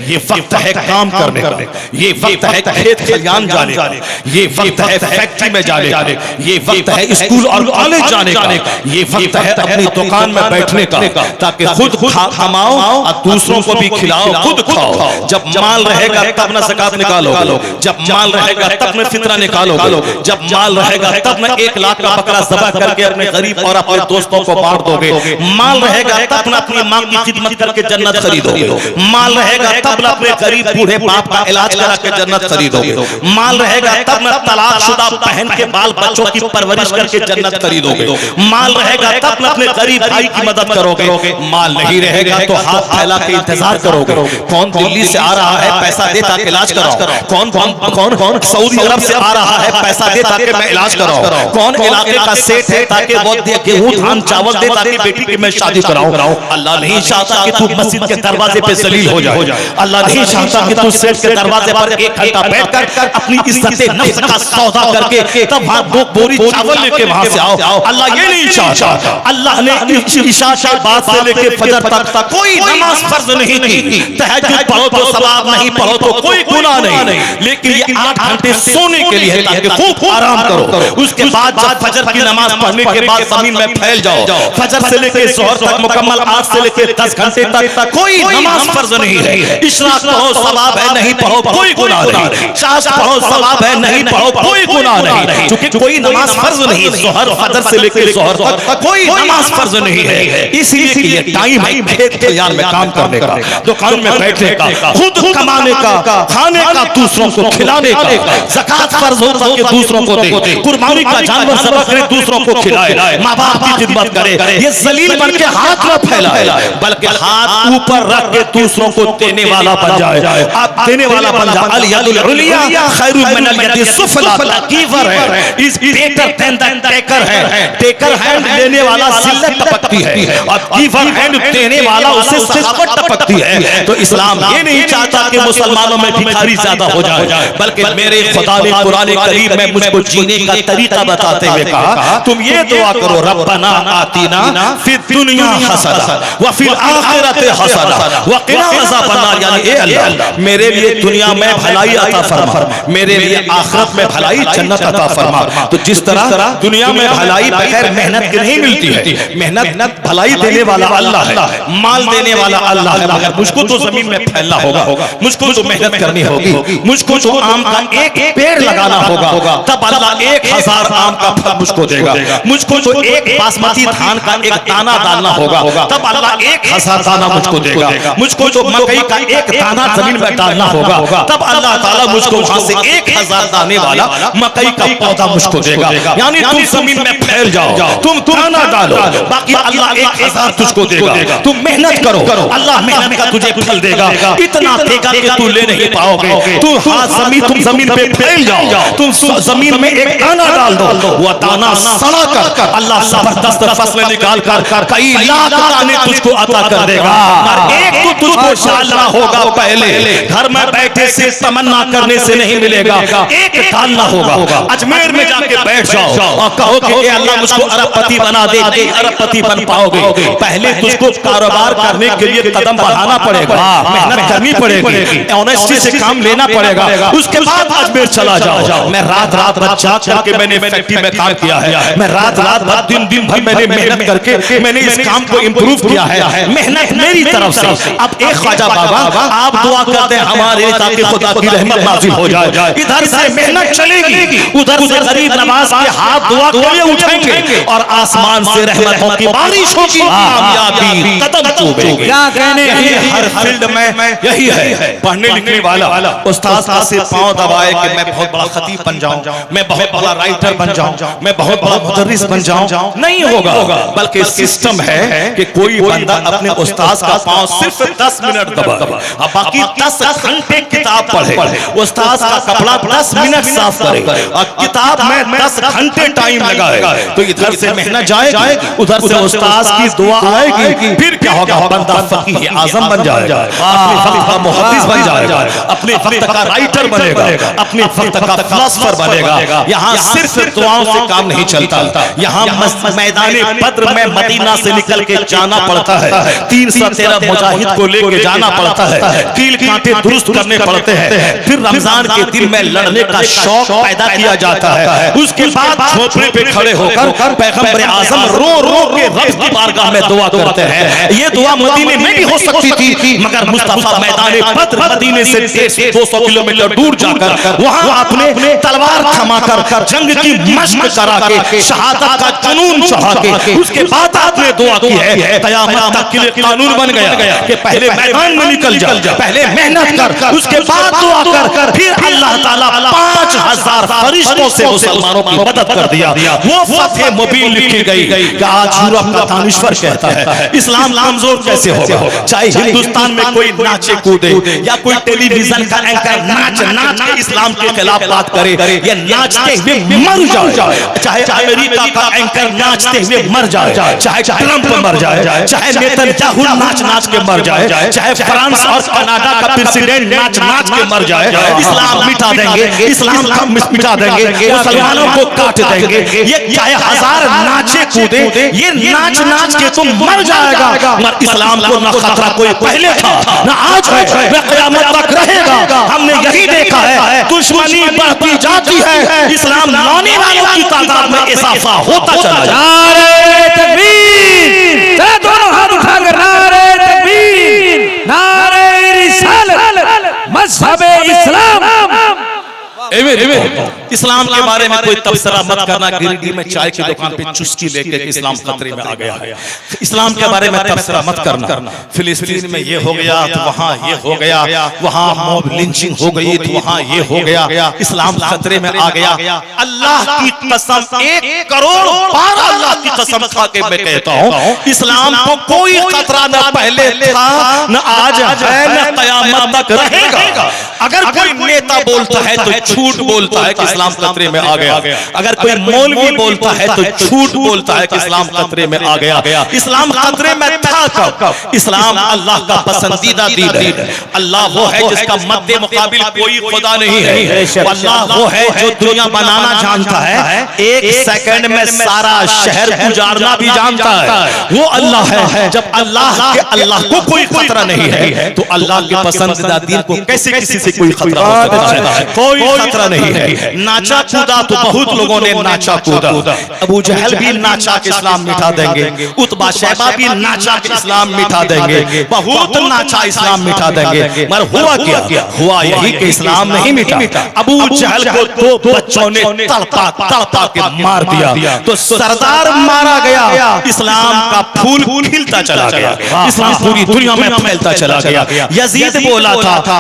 ये वक्त है काम करने का, ये वक्त है खेत खलियान जाने का, ये वक्त है फैक्ट्री में जाने का, ये वक्त है स्कूल और कॉलेज जाने का, ये वक्त है अपनी दुकान में बैठने का ताकि खुद कमाओ और दूसरों को भी खिलाओ, खुद खाओ। जब माल रहेगा तब न ज़कात निकालोगे, जब माल रहेगा तब न फितरा निकालोगे, जब माल रहेगा तब न 1 लाख का बकरा ज़बह करके अपने गरीब और अपने दोस्तों को बांट दोगे, माल रहेगा तब न अपनी मां की खिदमत करके जन्नत खरीदोगे, माल रहेगा तब न अपने गरीब बूढ़े बाप का इलाज करा के जन्नत खरीदोगे, माल रहेगा तब न तलाकशुदा बहन के बाल बच्चों की परवरिश करके जन्नत खरीदोगे, माल रहेगा तब न अपने गरीब भाई की मदद करोगे, माल नहीं रहेगा तो हाथ फैला के इंतजार करोगे कौन दिल्ली से आ रहा है पैसा दे ताकि इलाज कराओ, कौन सऊदी अरब से आ रहा है पैसा दे ताकि मैं इलाज कराऊं, कौन इलाके का सेठ है ताकि वो दे गेहूं धान चावल दे ताकि बेटी की मैं शादी कराऊं। अल्लाह नहीं चाहता कि तू मस्जिद के दरवाजे पे जलील हो जाए, अल्लाह नहीं चाहता कि तू सेठ के दरवाजे पर 1 घंटा बैठकर अपनी इज्जत नफ्स का सौदा करके तब वहां 2 बोरी चावल लेके वहां से आओ। अल्लाह ये नहीं चाहता। अल्लाह ने इशा के बाद से लेके फजर तक कोई नमाज फर्ज नहीं की। तहज्जुद पढ़ो तो सवाब नहीं, पढ़ो तो कोई गुनाह नहीं, लेकिन ये 8 घंटे सोने के लिए ताकि खूब आराम करो। उसके बाद जब फजर की नमाज पढ़ने के बाद जमीन में फैल जाओ, फजर से लेके ज़ोहर तक मुकम्मल 8 से लेके 10 घंटे तक कोई नमाज फर्ज नहीं है। इशराक पढ़ो सवाब है, नहीं पढ़ो कोई गुनाह नहीं, चाश पढ़ो सवाब है, नहीं पढ़ो कोई गुनाह नहीं, क्योंकि कोई नमाज फर्ज नहीं है। ज़ोहर फजर से लेके ज़ोहर तक कोई नमाज फर्ज नहीं है। इसलिए कि ये टाइम है खेत खलियान में काम करने का, दुकान में बैठने का, खुद कमाने का, खाने का, दूसरों को खिलाने का। ज़कात फर्ज होता है कि दूसरों को दे, कुर्बानी का जानवर ज़बह करे दूसरों को खिलाए, माँ बाप की खिदमत करे। ये जलील बन के हाथ न फैलाए बल्कि हाथ ऊपर रख के दूसरों को देने वाला बन जाए। आप देने वाला बन जाए। अल यदुल उलिया खैरुम मिनल यदि सुफला। गिवर है, is greater than the taker है। टेकर हैंड लेने वाला जिल्लत टपकती है और गिवर हैंड देने वाला उससे सखावत टपकती है। तो इस्लाम ये नहीं चाहता कि मुसलमानों में भिखारी ज्यादा हो जाए, बल्कि मेरे खुदा ने कुरान करीम में मुझको जीने का तरीका बताते हुए कहा तुम ये दुआ करो रब्बना आतीना फिद दुनिया हसना व फिल आखिरति हसना व क़िना अज़ाबन्नार। यानी ए अल्लाह मेरे लिए दुनिया में भलाई अता फरमा, मेरे लिए आखिरत में भलाई जन्नत अता फरमा। तो जिस तरह दुनिया में भलाई बगैर मेहनत के नहीं मिलती है, मेहनत भलाई देने वाला अल्लाह है, माल देने वाला अल्लाह है, मगर मुझको तो जमीन में फैलना होगा, मुझको तो मेहनत करनी होगी, मुझको तो आम का एक पेड़ लगाना होगा, तब अल्लाह 1000 आम का फल मुझको देगा, मुझको तो एक बासमती धान का एक दाना डालना होगा, तब अल्लाह 1000 दाना मुझको देगा, मुझको तो मकई का एक दाना जमीन में डालना होगा, तब अल्लाह ताला मुझको वहां से 1000 दाने वाला मकई का पौधा मुझको देगा। यानी तुम जमीन में फैल जाओ, तुम दाना डालो, बाकी अल्लाह 1000 तुझको देगा। तुम मेहनत करो, अल्लाह मेहनत का तुझे फल देगा, इतना देगा कि तू ले नहीं पाओगे। तुम तुम जमीन पे फैल जाओ, तुम जमीन में एक दाना डाल दो, वो दाना सड़ा कर अल्लाह जबरदस्त फसल निकाल कर कई लाख दाने तुझको अता कर देगा। एक तो तुझको शाला होगा, पहले घर में बैठे से तमन्ना करने से नहीं मिलेगा, एक डालना होगा। अजमेर में जाके बैठ जाओ और कहो कि ए अल्लाह मुझको अरबपति बना दे, नहीं अरबपति बन पाओगे। पहले तुझको कारोबार करने के लिए कदम बढ़ाना पड़ेगा, मेहनत करनी पड़ेगी, ऑनेस्टी से काम लेना पड़ेगा, उसके बाद अजमेर चला जाओ। मैं रात रात जाग करके मैंने फैक्ट्री में काम किया है, मैं रात दिन भर मैंने मेहनत करके मैंने इस काम को इम्प्रूव किया है, मेहनत मेरी तरफ से। अब एक ख्वाजा बाबा आप दुआ करते हैं हमारे लिए ताकि खुदा की रहमत नाज़िल हो जाए। इधर से मेहनत चलेगी, उधर से गरीब नवाज के हाथ दुआ के लिए उठेंगे और आसमान से रहमतों की बारिश होगी, कामयाबी कदम चूमेंगे। क्या कहने हर फील्ड में यही है पढ़ने लिखने वाला उस्ताद का सिर पांव दबाए कि मैं बहुत बड़ा खतीब बन जाऊं, मैं बहुत बड़ा राइटर बन जाऊं, मैं बहुत बड़ा मुदर्रिस बन जाऊं, नहीं होगा। बल्कि सिस्टम है कि कोई बंदा अपने उस्ताद का पांव सिर्फ 10 मिनट दबाए, अब बाकी 10 घंटे किताब पढ़े। उस्ताद का कपड़ा 10 मिनट साफ करे और किताब में 10 घंटे टाइम लगाए, तो इधर से मेहनत जाएगी, उधर से उस्ताद की दुआ आएगी, फिर क्या होगा, बंदा फकीह आजम बन जाएगा, अपने वक्त का मुहद्दिस बन जाएगा, अपने वक्त का राइटर बनेगा, अपने वक्त का फिलोसोफर बनेगा। यहाँ सिर्फ दुआओं से काम नहीं चलता, यहाँ मैदाने बद्र में मदीना से निकल के जाना पड़ता है, 313 मुजाहिद को लेके जाना पड़ता है, कील कांटे दुरुस्त करने पड़ते हैं, फिर रमजान के दिन में लड़ने का शौक पैदा किया जाता है। उसके बाद झोपड़े पे खड़े होकर पैगंबर आजम रो रो के रब की बारगाह में दुआ करते हैं। ये दुआ मदीने में भी हो सकती थी, मगर मुस्तफा मैदाने बद्र मदीने से 200 किलोमीटर दूर जाकर वहां आपने तलवार थमाकर जंग की मशक करा के शहादत का जुनून चढ़ा के उसके बाद आपने दुआ की है। क़यामत तक के लिए कानून बन गया कि पहले मैदान में निकल जा, पहले मेहनत कर, उसके बाद दुआ कर, फिर अल्लाह ताला 5000 फरिश्तों से मुसलमानों की मदद कर दिया। वो फतह मुबीन लिखी गई कि आज यूरोप का दानिश्वर कहता है इस्लाम कमजोर कैसे होगा। चाहे हिंदुस्तान में कोई नाचे कूदे या कोई टेलीविजन का एंकर नाच के इस्लाम के खिलाफ बात करे, ये नाचते हुए मर जाए, चाहे अमेरिका का एंकर नाचते हुए मर जाए, चाहे ट्रंप मर जाए, चाहे नेतन्याहू नाच के मर जाए, चाहे फ्रांस और कनाडा का प्रेसिडेंट नाच के मर जाए, इस्लाम मिटा देंगे, इस्लाम का मिटा देंगे, मुसलमानों को काट देंगे। ये चाहे 1000 नाचे कूदे, ये नाच के तुम मर जाएगा, मगर इस्लाम को ना खतरा कोई पहले था ना आज है, ना क़यामत तक रहेगा। हमने यही देखा है, दुश्मनी बढ़ती जाती है, इस्लाम लाने वालों की तादाद में इजाफा होता चला जाता है। नारे तकबीर, दोनों हाथ उठाकर नारे तकबीर, नारे रिसालत, मज़हबे इस्लाम। इस्लाम के बारे में कोई तबसरा मत करना, गिरगी में चाय की दुकान पे चुस्की लेके इस्लाम खतरे में आ गया है। इस्लाम के बारे में तबसरा मत करना, फिलिस्तीन में ये हो गया तो वहाँ ये हो गया, वहाँ मॉब लिंचिंग हो गई तो वहाँ ये हो गया, इस्लाम खतरे में आ गया। अल्लाह की कसम, 1 करोड़ बार अल्लाह की कसम खा के मैं कहता हूँ, इस्लाम को कोई खतरा न पहले था न आज है न क़यामत तक रहेगा। अगर कोई नेता बोलता है तो झूठ बोलता है कि इस्लाम खतरे में आ गया, अगर कोई मौलवी बोलता है तो झूठ बोलता है कि इस्लाम खतरे में आ गया। इस्लाम खतरे में था कब? इस्लाम अल्लाह का पसंदीदा दीन है। अल्लाह वो है जिसका मद्दे मुकाबिल कोई खुदा नहीं है। अल्लाह वो है जो दुनिया बनाना जानता है, 1 सेकंड में सारा शहर गुजारना भी जानता है। वो अल्लाह है। जब अल्लाह को कोई खतरा नहीं है तो अल्लाह के पसंदीदा दीन को कैसे किसी से कोई खतरा हो सकता है? कोई खतरा नहीं है। नाचा कूदा तो बहुत लोगों ने नाचा कूदा, अबू जहल भी नाचा के इस्लाम मिटा देंगे, उतबा शैबा भी नाचा के इस्लाम मिटा देंगे, बहुत नाचा इस्लाम मिटा देंगे, मगर हुआ क्या? हुआ यही कि इस्लाम नहीं मिटा। अबू जहल को 2 बच्चों ने तड़पा के मार दिया तो सरदार मारा गया, इस्लाम का फूल खिलता चला गया, इस्लाम पूरी दुनिया में फैलता चला गया। यजीद बोला था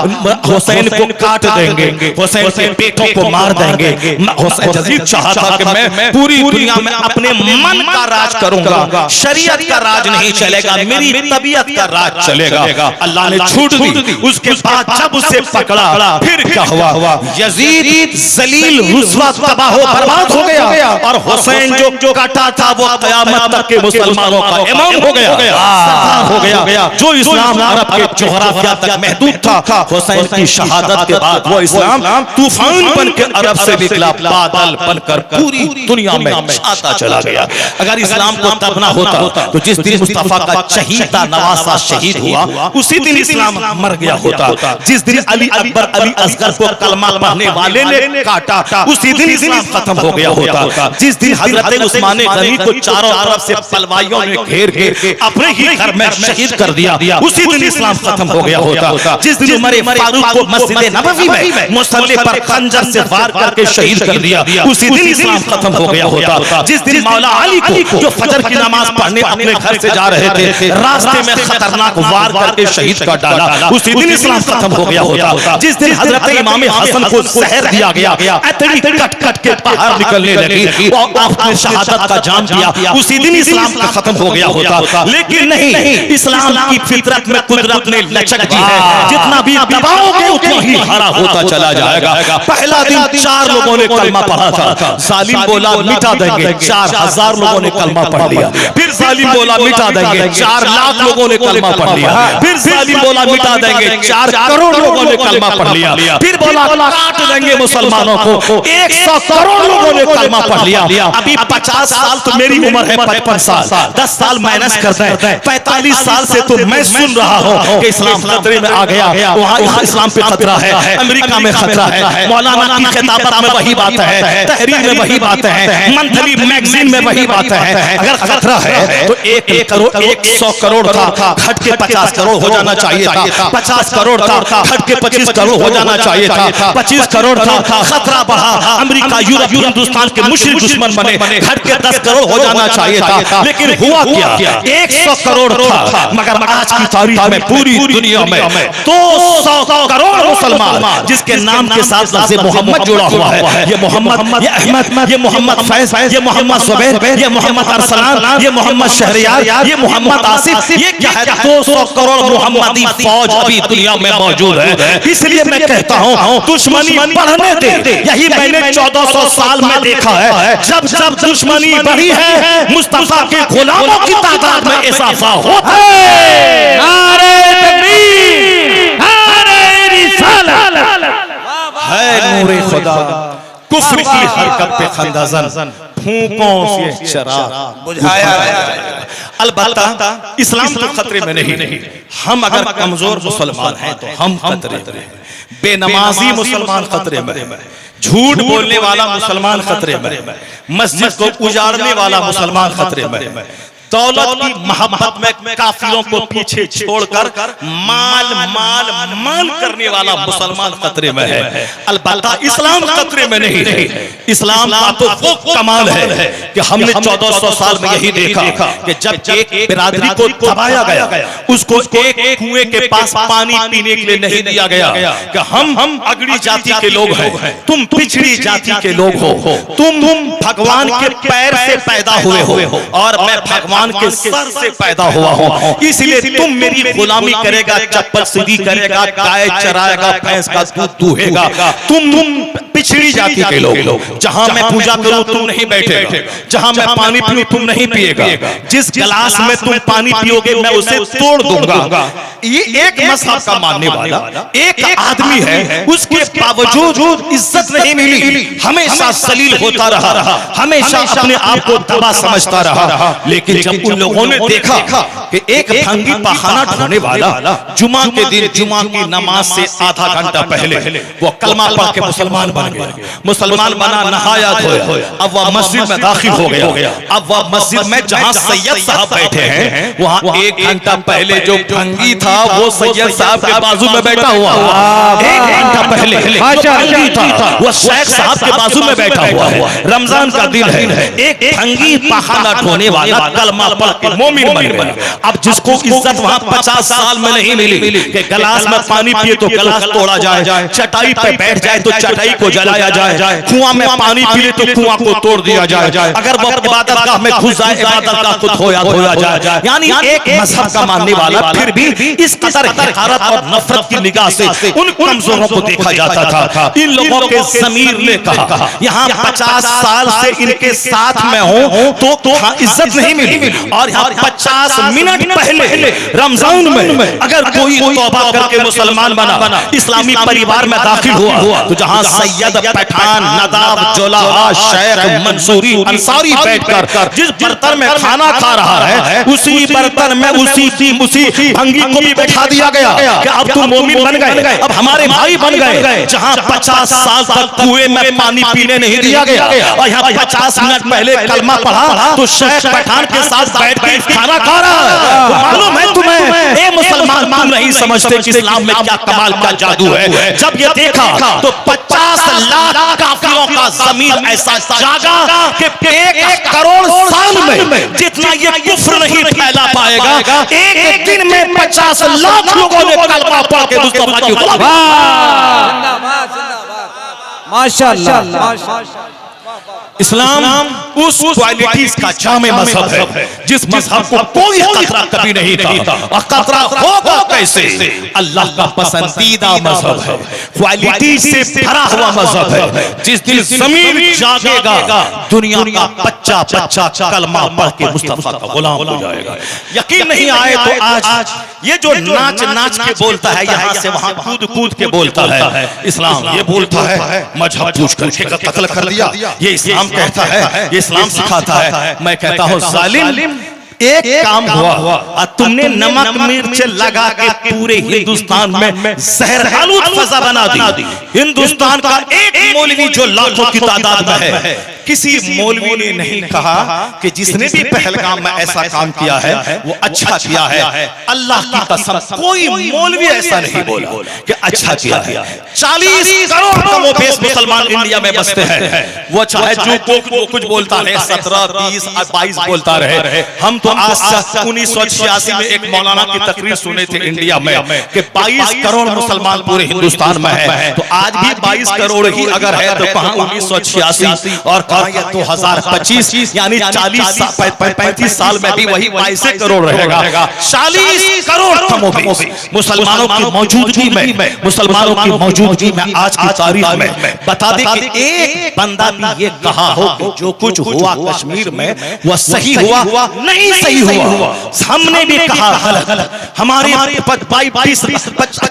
हुसैन को काट देंगे, हुसैन के बेटों को मार देंगे। यजीद चाहता कि मैं पूरी दुनिया में अपने मन का राज करूंगा, शरीयत का राज नहीं चलेगा, मेरी तबीयत का राज चलेगा। अल्लाह ने छूट दी। उसके बाद जब उसे पकड़ा फिर क्या हुआ? यजीद जलील रुस्वा तबाह बर्बाद हो गया और हुसैन जो काटा था वो क़यामत तक के मुसलमानों का इमाम हो गया, जो इस्लाम अरब के जोग्राफिया तक महदूद था। हुसैन की शहादत के बाद वो इस्लाम तूफान बन के अरब से निकला, बादल बनकर पूरी दुनिया में छाता चला गया। अगर इस्लाम को तब ना होता तो जिस दिन मुस्तफा का शहीदा नवासा शहीद हुआ उसी दिन इस्लाम मर गया होता। जिस दिन अली अकबर अली असगर को कलमा पढ़ने वाले ने काटा उसी दिन इस्लाम खत्म हो गया होता। जिस दिन हजरत उस्मान गनी को चारों तरफ से पलवाइयों ने घेर के अपने ही घर में शहीद कर दिया उसी दिन इस्लाम खत्म हो गया होता। जिस दिन उमर फारूक को मस्जिद नबवी में मुसल्ले पर खंजर से वार करके शहीद कर दिया, उसी दिन इस्लाम खत्म हो गया होता। जिस दिन मौला अली को जो फजर की नमाज पढ़ने अपने घर से जा रहे थे, रास्ते में खतरनाक वार करके शहीद कर डाला, उसी दिन इस्लाम खत्म हो गया होता। जिस दिन हजरत इमाम हसन को जहर दिया गया, अतड़ी कट कट के बाहर निकलने लगी और आपने शहादत का जाम दिया, उसी दिन इस्लाम खत्म हो गया होता। लेकिन नहीं, इस्लाम की फितरत में कुदरत ने लचक दी है, जितना भी दबाओगे उतना ही हरा होता चला जाएगा। पहला दिन 4 लोगों ने कलमा पढ़ा था, जालिम बोला मिटा देंगे, 4000 लोगों ने कलमा पढ़ लिया। फिर जालिम बोला मिटा देंगे, 4 लाख लोगों ने कलमा पढ़ लिया। फिर जालिम बोला मिटा देंगे, 4 करोड़ लोगों ने कलमा पढ़ लिया। फिर बोला काट देंगे मुसलमानों को, 100 करोड़ लोगों ने कलमा पढ़ लिया। अभी 50 साल तो मेरी उम्र है, 55 साल, 10 साल माइनस करते हैं, 45 साल से तो मैं सुन रहा हूँ कि इस्लाम खतरे में आ गया, वहाँ इस्लाम पे खतरा है, अमेरिका में खतरा है, मौलाना की खिताबत में वही बात है, तहरीर में वही बात है, मंथली मैगजीन में वही बात है। अगर खतरा है तो 100 करोड़ था, घट के 50 करोड़ हो जाना चाहिए था, 50 करोड़ था, घट के 25 करोड़ हो जाना चाहिए था, 25 करोड़ था, खतरा बढ़ा, अमेरिका यूरोप हिंदुस्तान के मुश्रिक दुश्मन बने, घट के 10 करोड़ हो जाना चाहिए था। लेकिन हुआ क्या, 100 करोड़ था, मगर आज की तारीख में पूरी दुनिया में 200 करोड़ मुसलमान जिसके नाम के साथ लफ्ज़ मोहम्मद जुड़ा हुआ है। ये मोहम्मद, ये अहमद, ये मोहम्मद फैज, ये मोहम्मद सुबैर, ये मोहम्मद अरसलान, ये मोहम्मद शहरियार, ये मोहम्मद आसिफ, ये क्या है, 200 करोड़ मोहम्मदी फौज अभी दुनिया में मौजूद है। इसलिए मैं कहता हूँ दुश्मनी बढ़ने दे, यही मैंने 1400 साल में देखा है। जब जब दुश्मनी बढ़ी है, मुस्तफा के गुलामों की तादाद में इजाफा होता है। नारे तकबीर, नारे रिसालत, है नूरे खुदा, कुफ्र की हरकत पे खंदाजन, फूंकों से चराग बुझाया जाएगा। अलबत्ता इस्लाम तो खतरे में नहीं, हम अगर कमजोर मुसलमान हैं तो हम खतरे में, बेनमाजी मुसलमान खतरे में, झूठ बोलने वाला मुसलमान खतरे में, मस्जिद को उजाड़ने वाला मुसलमान खतरे में, दौलत की मोहब्बत में काफिरों को पीछे छोड़कर माल माल मान करने वाला मुसलमान खतरे में है। अलबत्ता इस्लाम खतरे में नहीं है। इस्लाम का तो वो कमाल है कि हमने 1400 साल में यही देखा कि जब एक बिरादरी को दबाया गया, उसको एक कुएं के पास पानी पीने के लिए नहीं दिया गया कि हम अगड़ी जाति के लोग हैं, तुम पिछड़ी जाति के लोग हो, तुम भगवान के पैर से पैदा हुए हो और मैं भगवान के सर से पैदा हुआ हूं, इसलिए तुम मेरी गुलामी करेगा, चप्पल सीधी करेगा, गाय चराएगा, भैंस का दूध दूहेगा। तुम पिछड़ी जाति के लोग, जहां मैं पूजा करूं तुम नहीं बैठेगा, जहां मैं पानी पीऊं तुम नहीं पिएगा, जिस गिलास में तुम पानी पियोगे मैं उसे तोड़ दूंगा। ये एक मजहब का मानने वाला एक आदमी है, उसके बावजूद इज्जत नहीं मिली, हमेशा जलील होता रहा, हमेशा अपने आप को दबा समझता रहा। लेकिन जब उन लोगों ने देखा कि एक भंगी पखाना ढोने वाला जुमा के दिन जुमा की नमाज से आधा घंटा पहले वो कलमा पढ़ के मुसलमान बन गया, मुसलमान बना, नहाया धोया, अब वह मस्जिद में दाखिल हो गया। अब वह मस्जिद में जहां सैयद साहब बैठे हैं, वहां 1 घंटा पहले जो भंगी था वो सैयद साहब के बाजू में बैठा हुआ, 1 घंटा पहले भंगी था वो शेख साहब के बाजू में बैठा हुआ है। रमजान का दिन है, एक भंगी पखाना ढोने वाला कलमा पढ़ के मोमिन बन गया। अब जिसको इज्जत वहां 50 साल में नहीं मिली कि गिलास में पानी पिए तो गिलास तोड़ा जाए, चटाई पे बैठ जाए तो चटाई को जलाया जाए, कुआं में पानी पी ले तो कुआं को तोड़ दिया जाए, अगर वो इबादतगाह में घुस जाए इबादतगाह को धोया जाए। यानी एक मजहब का मानने वाला फिर भी इस कदर हकारत और नफरत की निगाह से उन कमजोरों को देखा जाता था। इन लोगों के ज़मीर ने कहा यहाँ 50 साल से इनके साथ में हूं तो इज्जत नहीं मिली, और यहाँ 50 मिनट पहले रमजान में अगर कोई तौबा करके मुसलमान बना, इस्लामी परिवार में दाखिल हुआ, तो जहाँ सैयद, पठान, नदाब, जोलाहा, शेख, मंसूरी, अंसारी बैठकर जिस बर्तन में खाना खा रहा है, उसी बर्तन में उसी भंगी को भी बैठा दिया गया कि अब तुम मोमिन बन गए, अब हमारे भाई बन गए, गए जहां 50 साल तक कुएं में पानी पीने नहीं दिया गया और यहाँ 50 मिनट पहले कलमा पढ़ा तो शेख पठान के साथ बैठ के खाना खा रहा है। मालूम है तुम्हें ए मुसलमान, तुम नहीं समझते कि इस्लाम में क्या कमाल का जादू है। जब ये देखा तो 50 लाख काफिरों का ज़मीन ऐसा जागा कि 1 करोड़ साल में जितना ये कुफ्र नहीं फैला पाएगा, एक दिन में 50 लाख लोगों ने कलमा पढ़ के मुस्तफा की गुलामी। माशाअल्लाह। इस्लाम उस क्वालिटीज का जामे मजहब है जिस मजहब को कोई खतरा कभी नहीं था, और खतरा होगा कैसे? अल्लाह का पसंदीदा मजहब है, क्वालिटी से भरा हुआ मजहब है। जिस दिन जमीन जागेगा दुनिया का बच्चा बच्चा कलमा पढ़ के मुस्तफा का गुलाम हो जाएगा। यकीन नहीं आए तो आज ये जो नाच नाच के बोलता है, यहाँ से वहां कूद कूद के बोलता है, इस्लाम ये बोलता है मजहब पूछ करके कत्ल कर दिया, ये इस्लाम कहता है, ये इस्लाम सिखाता है। मैं कहता हूँ जालिम, एक काम हुआ और तुमने नमक मिर्च लगा के पूरे हिंदुस्तान में जहर आलूद फजा बना दी। हिंदुस्तान का एक मौलवी जो लाखों की तादाद में है, किसी मौलवी ने नहीं कहा कि जिसने भी पहलगाम में ऐसा काम किया है वो अच्छा किया है। अल्लाह की कसम कोई मौलवी ऐसा नहीं बोला कि अच्छा किया है। 40 करोड़ कमोबेश मुसलमान इंडिया में बसते हैं, वो चाहे जो कुछ बोलता है, 17, 30, 22 बोलता रहे। हम तो आज 1986 में एक मौलाना की तकरीर सुने थे इंडिया में कि 22 करोड़ मुसलमान पूरे हिंदुस्तान में है, तो आज भी 22 करोड़ ही अगर है तो कहां 1986 और कहां 2025, यानी 35 साल में भी वही 22 करोड़ रहेगा। 40 करोड़ कमोबेश मुसलमानों की मौजूदगी में, मुसलमानों की मौजूदगी में आज की तारीख में बता दे कि एक बंदा भी ये कहा हो कि जो कुछ हुआ कश्मीर में वह सही हुआ नहीं, सही हुआ। हमने भी कहा गलत, हमारे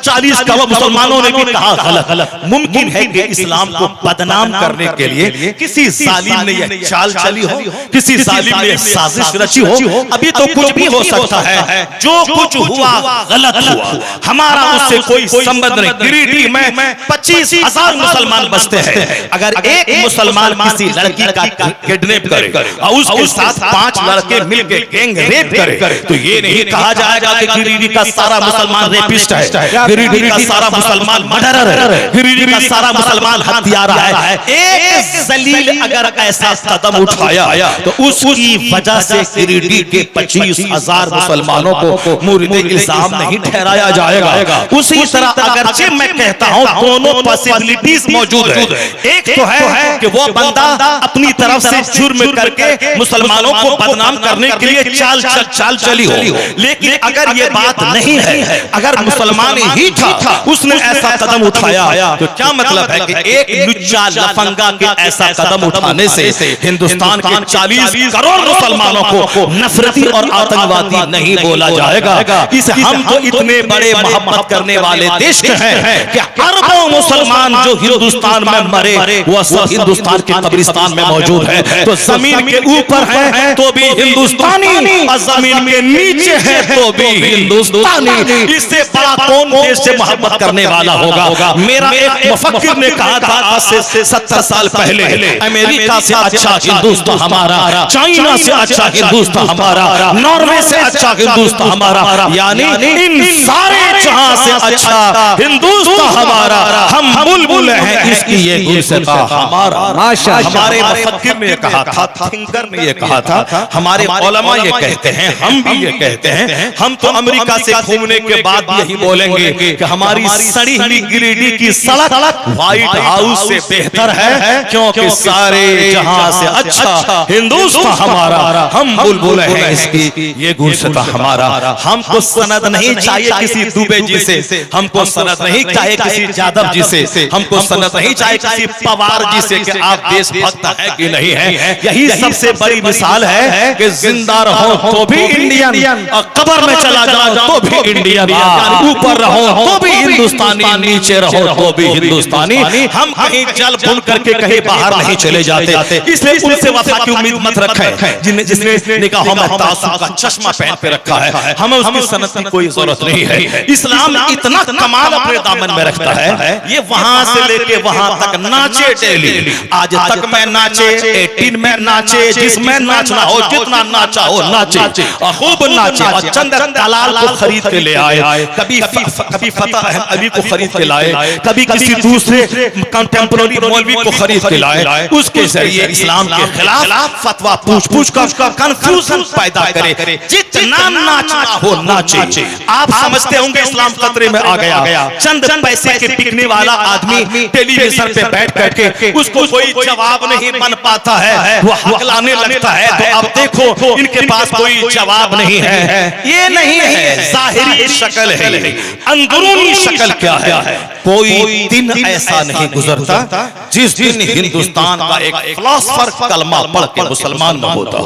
40 करोड़ मुसलमानों ने भी कहा गलत। मुमकिन है कि इस्लाम को बदनाम करने के लिए किसी जालिम ने यह चाल चली हो, किसी जालिम ने साजिश रची हो। अभी तो कुछ भी हो सकता है, जो कुछ हुआ गलत हुआ, हमारा उससे कोई संबंध नहीं। गिरिडीह में 25,000 मुसलमान बसते हैं, अगर एक मुसलमान किसी लड़की का किडनैप करे और उसके साथ 5 लड़के मिलकर गैंग रेप करे तो ये नहीं कहा जाएगा कि गिरिडीह का सारा मुसलमान रेपिस्ट है, गिरिडीह का सारा मुसलमान मर्डरर है, गिरिडीह का सारा मुसलमान हत्यारा है। एक जलील अगर ऐसा कदम उठाया तो उसकी वजह से गिरिडीह के 25,000 मुसलमानों को मुर्दे इल्जाम नहीं ठहराया जाएगा। उसी तरह अगरचे मैं कहता हूं दोनों पॉसिबिलिटीज मौजूद है। एक तो है कि वो बंदा अपनी तरफ से जुर्म करके मुसलमानों को बदनाम करने के लिए चाल चली हो, लेकिन अगर ये बात नहीं है, अगर मुसलमान ही था उसने ऐसा कदम उठाया तो क्या मतलब है कि एक लुच्चा लफंगा के ऐसा कदम उठाने से हिंदुस्तान के 40 करोड़ मुसलमानों को नफरती और आतंकवादी नहीं बोला जाएगा। इस हम तो इतने बड़े मोहब्बत करने वाले देश के हैं कि अरबों मुसलमान जो हिंदुस्तान में मरे वो सब हिंदुस्तान के कब्रिस्तान में मौजूद है। तो जमीन के ऊपर है तो भी हिंदुस्तानी और जमीन के नीचे है तो भी हिंदुस्तानी। इससे बड़ा कौन देश से मोहब्बत करने वाला होगा? मेरा एक मुफक्किर ने कहा था आज से 70 साल पहले, अमेरिका से अच्छा हिंदुस्तान हमारा, चाइना से अच्छा हिंदुस्तान हमारा, नॉर्वे से अच्छा हिंदुस्तान हमारा, यानी इन सारे जहां से अच्छा हिंदुस्तान हमारा। हम बुलबुल हैं इसकी ये गुलसिता हमारा। हमारे मुफक्किर ने कहा था, थिंकर ने ये कहा था, हमारे उलमा ये कहते हैं, हम भी ये कहते हैं। हम तो अमेरिका से घूमने के बाद यही बोलेंगे कि हमारी सड़ी हुई गिरिडीह की सड़क व्हाइट हाउस से बेहतर है, क्योंकि सारे जहां से अच्छा हिंदुस्तान हमारा। हम बुलबुल हैं इसकी ये गुलसिता हमारा। हमको सनद नहीं चाहिए किसी दुबे जी से, हमको सनद नहीं चाहिए किसी जादव जी से, हमको हमको सनत नहीं चाहिए किसी पवार जी से कि आप देशभक्त हैं कि नहीं है। यही सबसे बड़ी मिसाल है कि जिंदा रहो तो भी इंडियन, और कब्र में चला जाओ तो भी इंडियन, ऊपर रहो तो भी हिंदुस्तानी, नीचे रहो तो भी हिंदुस्तानी। हम कहीं जल भून करके कहीं बाहर नहीं चले जाते, इसलिए उनसे वफा की उम्मीद मत रखें जिसने निगाहों में तासुब का चश्मा पहन के रखा है। हमें उसकी सनत की कोई जरूरत नहीं है। इस्लाम इतना कमाल अपने दामन में रखता है, ये वहां से लेके वहां तक नाचे डेली। आज तक में नाचे, 18 में नाचे, जिसमें नाचना हो, जितना नाचा हो नाचे, खूब नाचे। और चंद दलाल को खरीद के ले आए, कभी फतेह अहमद अली को खरीद के लाए, कभी किसी दूसरे कंटेम्पोररी मौलवी को खरीद के लाए। उसके जरिए इस्लाम के खिलाफ फतवा पूछ कर कंफ्यूजन पैदा करे। जितना नाचना हो नाचे। आप समझते होंगे इस्लाम खतरे में आ गया। चंद पैसे के बिकने वाला आदमी टेलीविजन पे बैठ करके उसको कोई जवाब नहीं बन पाता है, वो हकलाने लगता है। तो अब देखो इनके पास कोई जवाब नहीं है। ये नहीं है जाहिरी शक्ल है, अंदरूनी शक्ल क्या है। कोई दिन ऐसा नहीं गुजरता जिस दिन हिंदुस्तान का एक फिलोसोफर कलमा पढ़ के मुसलमान न होता।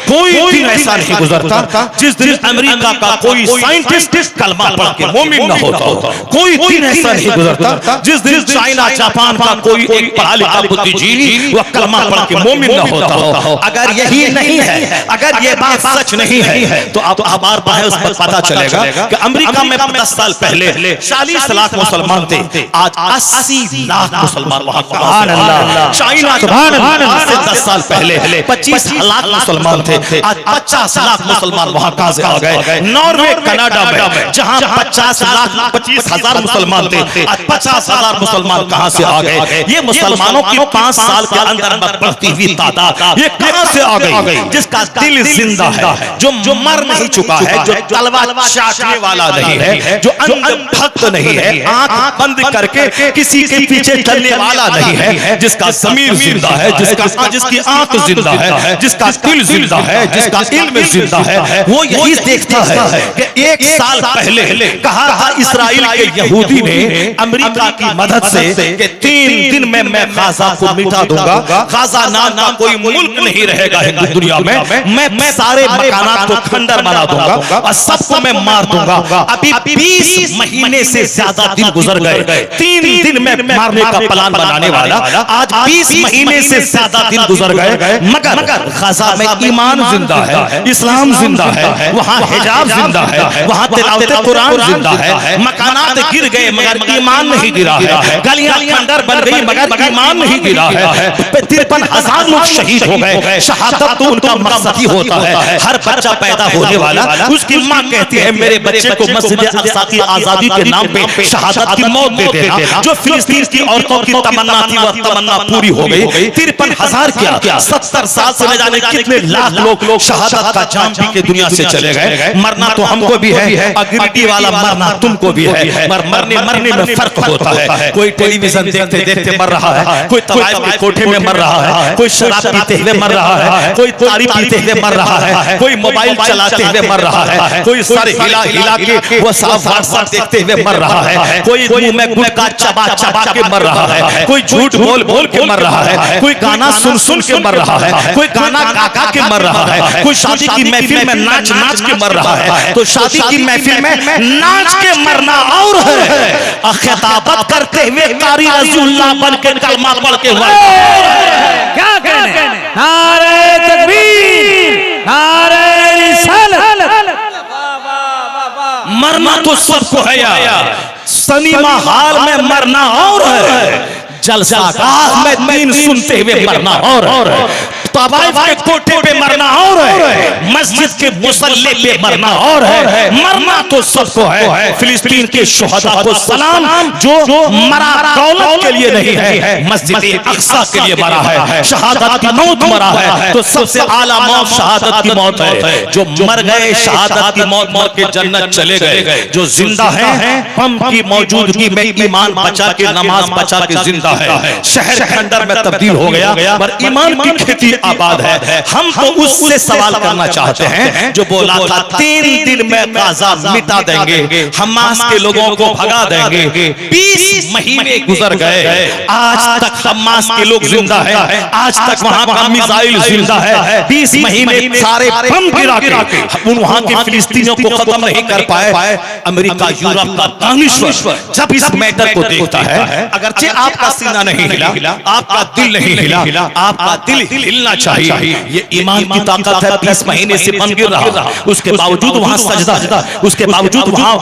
कोई दिन ऐसा नहीं गुजरता जिस दिन अमेरिका का कोई साइंटिस्ट कलमा पढ़ के मोमिन न होता। कोई दिन ऐसा नहीं गुजरता जिस दिन चाइना जापान का कोई एक पढ़ा लिखा बुद्धिजीवी वह कलमा पढ़ के मोमिन न होता हो। अगर यही नहीं है, अगर ये बात सच नहीं है, तो आप हमारे पास उस पर पता चलेगा कि अमेरिका में 10 साल पहले 40 लाख मुसलमान थे, आज 80 लाख मुसलमान वहां। चाइना से 10 साल पहले 25 लाख मुसलमान थे, आज 50 लाख मुसलमान वहां कहां से आ गए। नॉर्वे कनाडा में जहां 50 लाख 25,000 मुसलमान थे, आज 50,000 मुसलमान कहां से आ गए। ये मुसलमानों की 5 साल के अंदर बढ़ती हुई तादाद ये कहां से आ गई। जिसका दिल जिंदा है, जो मर नहीं चुका है, जो तलवार चाटने वाला नहीं है, जो अंधभक्त नहीं है, आंख बंद करके किसी के पीछे चलने वाला नहीं है, जिसका ज़मीर जिंदा है, जिसकी आंख जिंदा है, जिसका दिल जिंदा है, जिसका इल्म जिंदा है, वो यही देखता है कि 1 साल पहले कहा था इस्राइल के यहूदी ने अमेरिका की मदद से कि 3 दिन में मैं गाजा को मिटा दूंगा। गाजा नाम का कोई मुल्क नहीं रहेगा हिंदू दुनिया में, मैं सारे मकानात को खंडर बना दूंगा और सबको मैं मार दूंगा। अभी 20 महीने से ज्यादा दिन गुजर गए, 3 दिन में मारने का प्लान बनाने वाला, आज 20 महीने से ज्यादा दिन गुजर गए, मगर गाजा में ईमान जिंदा है, इस्लाम जिंदा है, वहाँ हिजाब जिंदा है, वहाँ तिलावत कुरान जिंदा है। मकानात गिर गए मगर ईमान नहीं गिरा है, गलियां खंडर बन गई मगर ईमान नहीं गिरा है। 53,000 लोग शहीद हो गए। शहादत तो उनका मकसद ही होता है। हर बच्चा पैदा होने वाला उसकी माँ कहती है मेरे बच्चे को मस्जिद अक्सा की आजादी के नाम पे शहादत की मौत दे देना। जो फिलिस्तीन की औरतों की तमन्ना थी वह तमन्ना पूरी हो गई। 53,000 क्या 70 साल से न जाने कितने लाख लोग शहादत का जाम पी के दुनिया से चले गए। मरना तो हमको भी है, अगिरटी वाला मरना तुमको भी है, मरने में फर्क होता है। कोई टेलीविजन देखते देखते मर रहा है, कोई तवाइफ के कोठे में मर रहा है, कोई शराब पीते हुए मर रहा है, कोई तारी पीते हुए मर रहा है, कोई मोबाइल चलाते हुए मर रहा है, कोई सर हिला के वो साफ व्हाट्सएप देखते हुए मर रहा है, कोई मुंह में गुटखा चबा के मर रहा है, कोई झूठ बोल के मर रहा है, कोई गाना सुन के मर रहा है, कोई गाना गा के मर रहा है, कोई शादी की महफिल में नाच के मर रहा है। तो शादी की महफिल में नाच के मरना और है, खिताबत करते हुए कारी रसूलुल्लाह बन के कलमा पढ़ के क्या कहने। नारे तकबीर, नारे रिसालत। मरना तो सबको है यार, सिनेमा हॉल में मरना और है, जलसागाह में दीन सुनते हुए मरना और है, तवाइफ के कोठे पे मरना और है, मस्जिद के मुसल्ले पे मरना और है। मरना तो सबको है। फिलिस्तीन के शुहदा को सलाम जो मरा दौलत के लिए नहीं है, मस्जिद अक्सा के लिए मरा है, शहादत की मौत मरा है। तो सबसे आला मौत शहादत की मौत है। जो मर गए शहादत की मौत मर के जन्नत चले गए, जो जिंदा है हम की मौजूदगी में ईमान बचा के नमाज बचा के जिंदा है। शहर खंडर में तब्दील हो गया पर ईमान की खेती आबाद है। हम तो उससे सवाल करना चाहते हैं जो बोला था 3 दिन में गाजा मिटा देंगे, हमास के लोगों को भगा देंगे। 20 महीने गुजर गए, आज तक हमास के लोग जिंदा है, आज तक वहां का मिसाइल जिंदा है। 20 महीने सारे बम गिरा के वहां के फिलिस्तीनियों को खत्म नहीं कर पाए। अमेरिका यूरोप का दानिश्वर जब इस मैटर को देखता है, अगरचे आपका सीना नहीं हिला, आपका दिल नहीं हिला, आपका दिल हिलना चाहिए। ये ईमान की ताकत है। 20 महीने से बम गिर रहा, उसके बावजूद वहां सजदा, उसके बावजूद वहां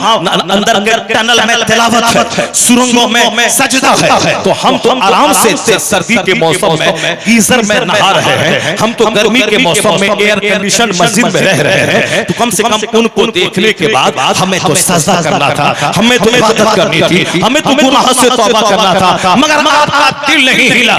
अंदर के टनल में तिलावत है, सुरंगों में सजदा है। तो हम तो आराम से सर्दी के मौसम में गीजर में नहा रहे हैं, हम तो गर्मी के मौसम में एयर कंडीशन मस्जिद में रह रहे हैं। तो कम से कम उनको देखने के बाद हमें तो सजदा करना था, हमें तो इबादत करनी थी, हमें तो गुनाह से तौबा करना था, मगर आपका दिल नहीं हिला।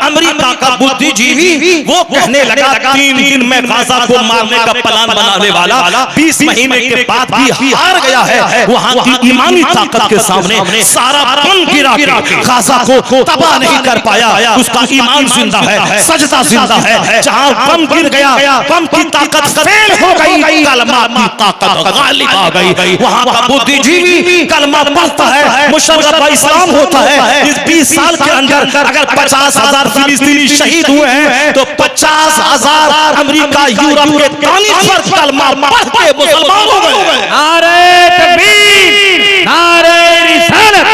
अमेरिका का बुद्धिजीवी वो कहने लगा 3 दिन में गाजा को मारने का प्लान बनाने वाला 20 महीने के बाद भी हार गया है। वहां की ईमानी ताकत के सामने सारा बम गिरा के गाजा को तबाह नहीं कर पाया। उसका ईमान जिंदा है, सजदा जिंदा है। जहां बम गिर गया, बम की ताकत फेल हो गई, कलमा की ताकत गालिब आ गई। वहां का बुद्धिजीवी कलमा पढ़ता है, मुशर्रफ इस्लाम होता है। इस 20 साल के अंदर अगर 50,000 फिलिस्तीनी शहीद हुए हैं तो 50,000 अमेरिका यूरोप के दानिश्वर कलमा पढ़ के मुसलमान हो गए। नारे तकबीर, नारे रिसालत,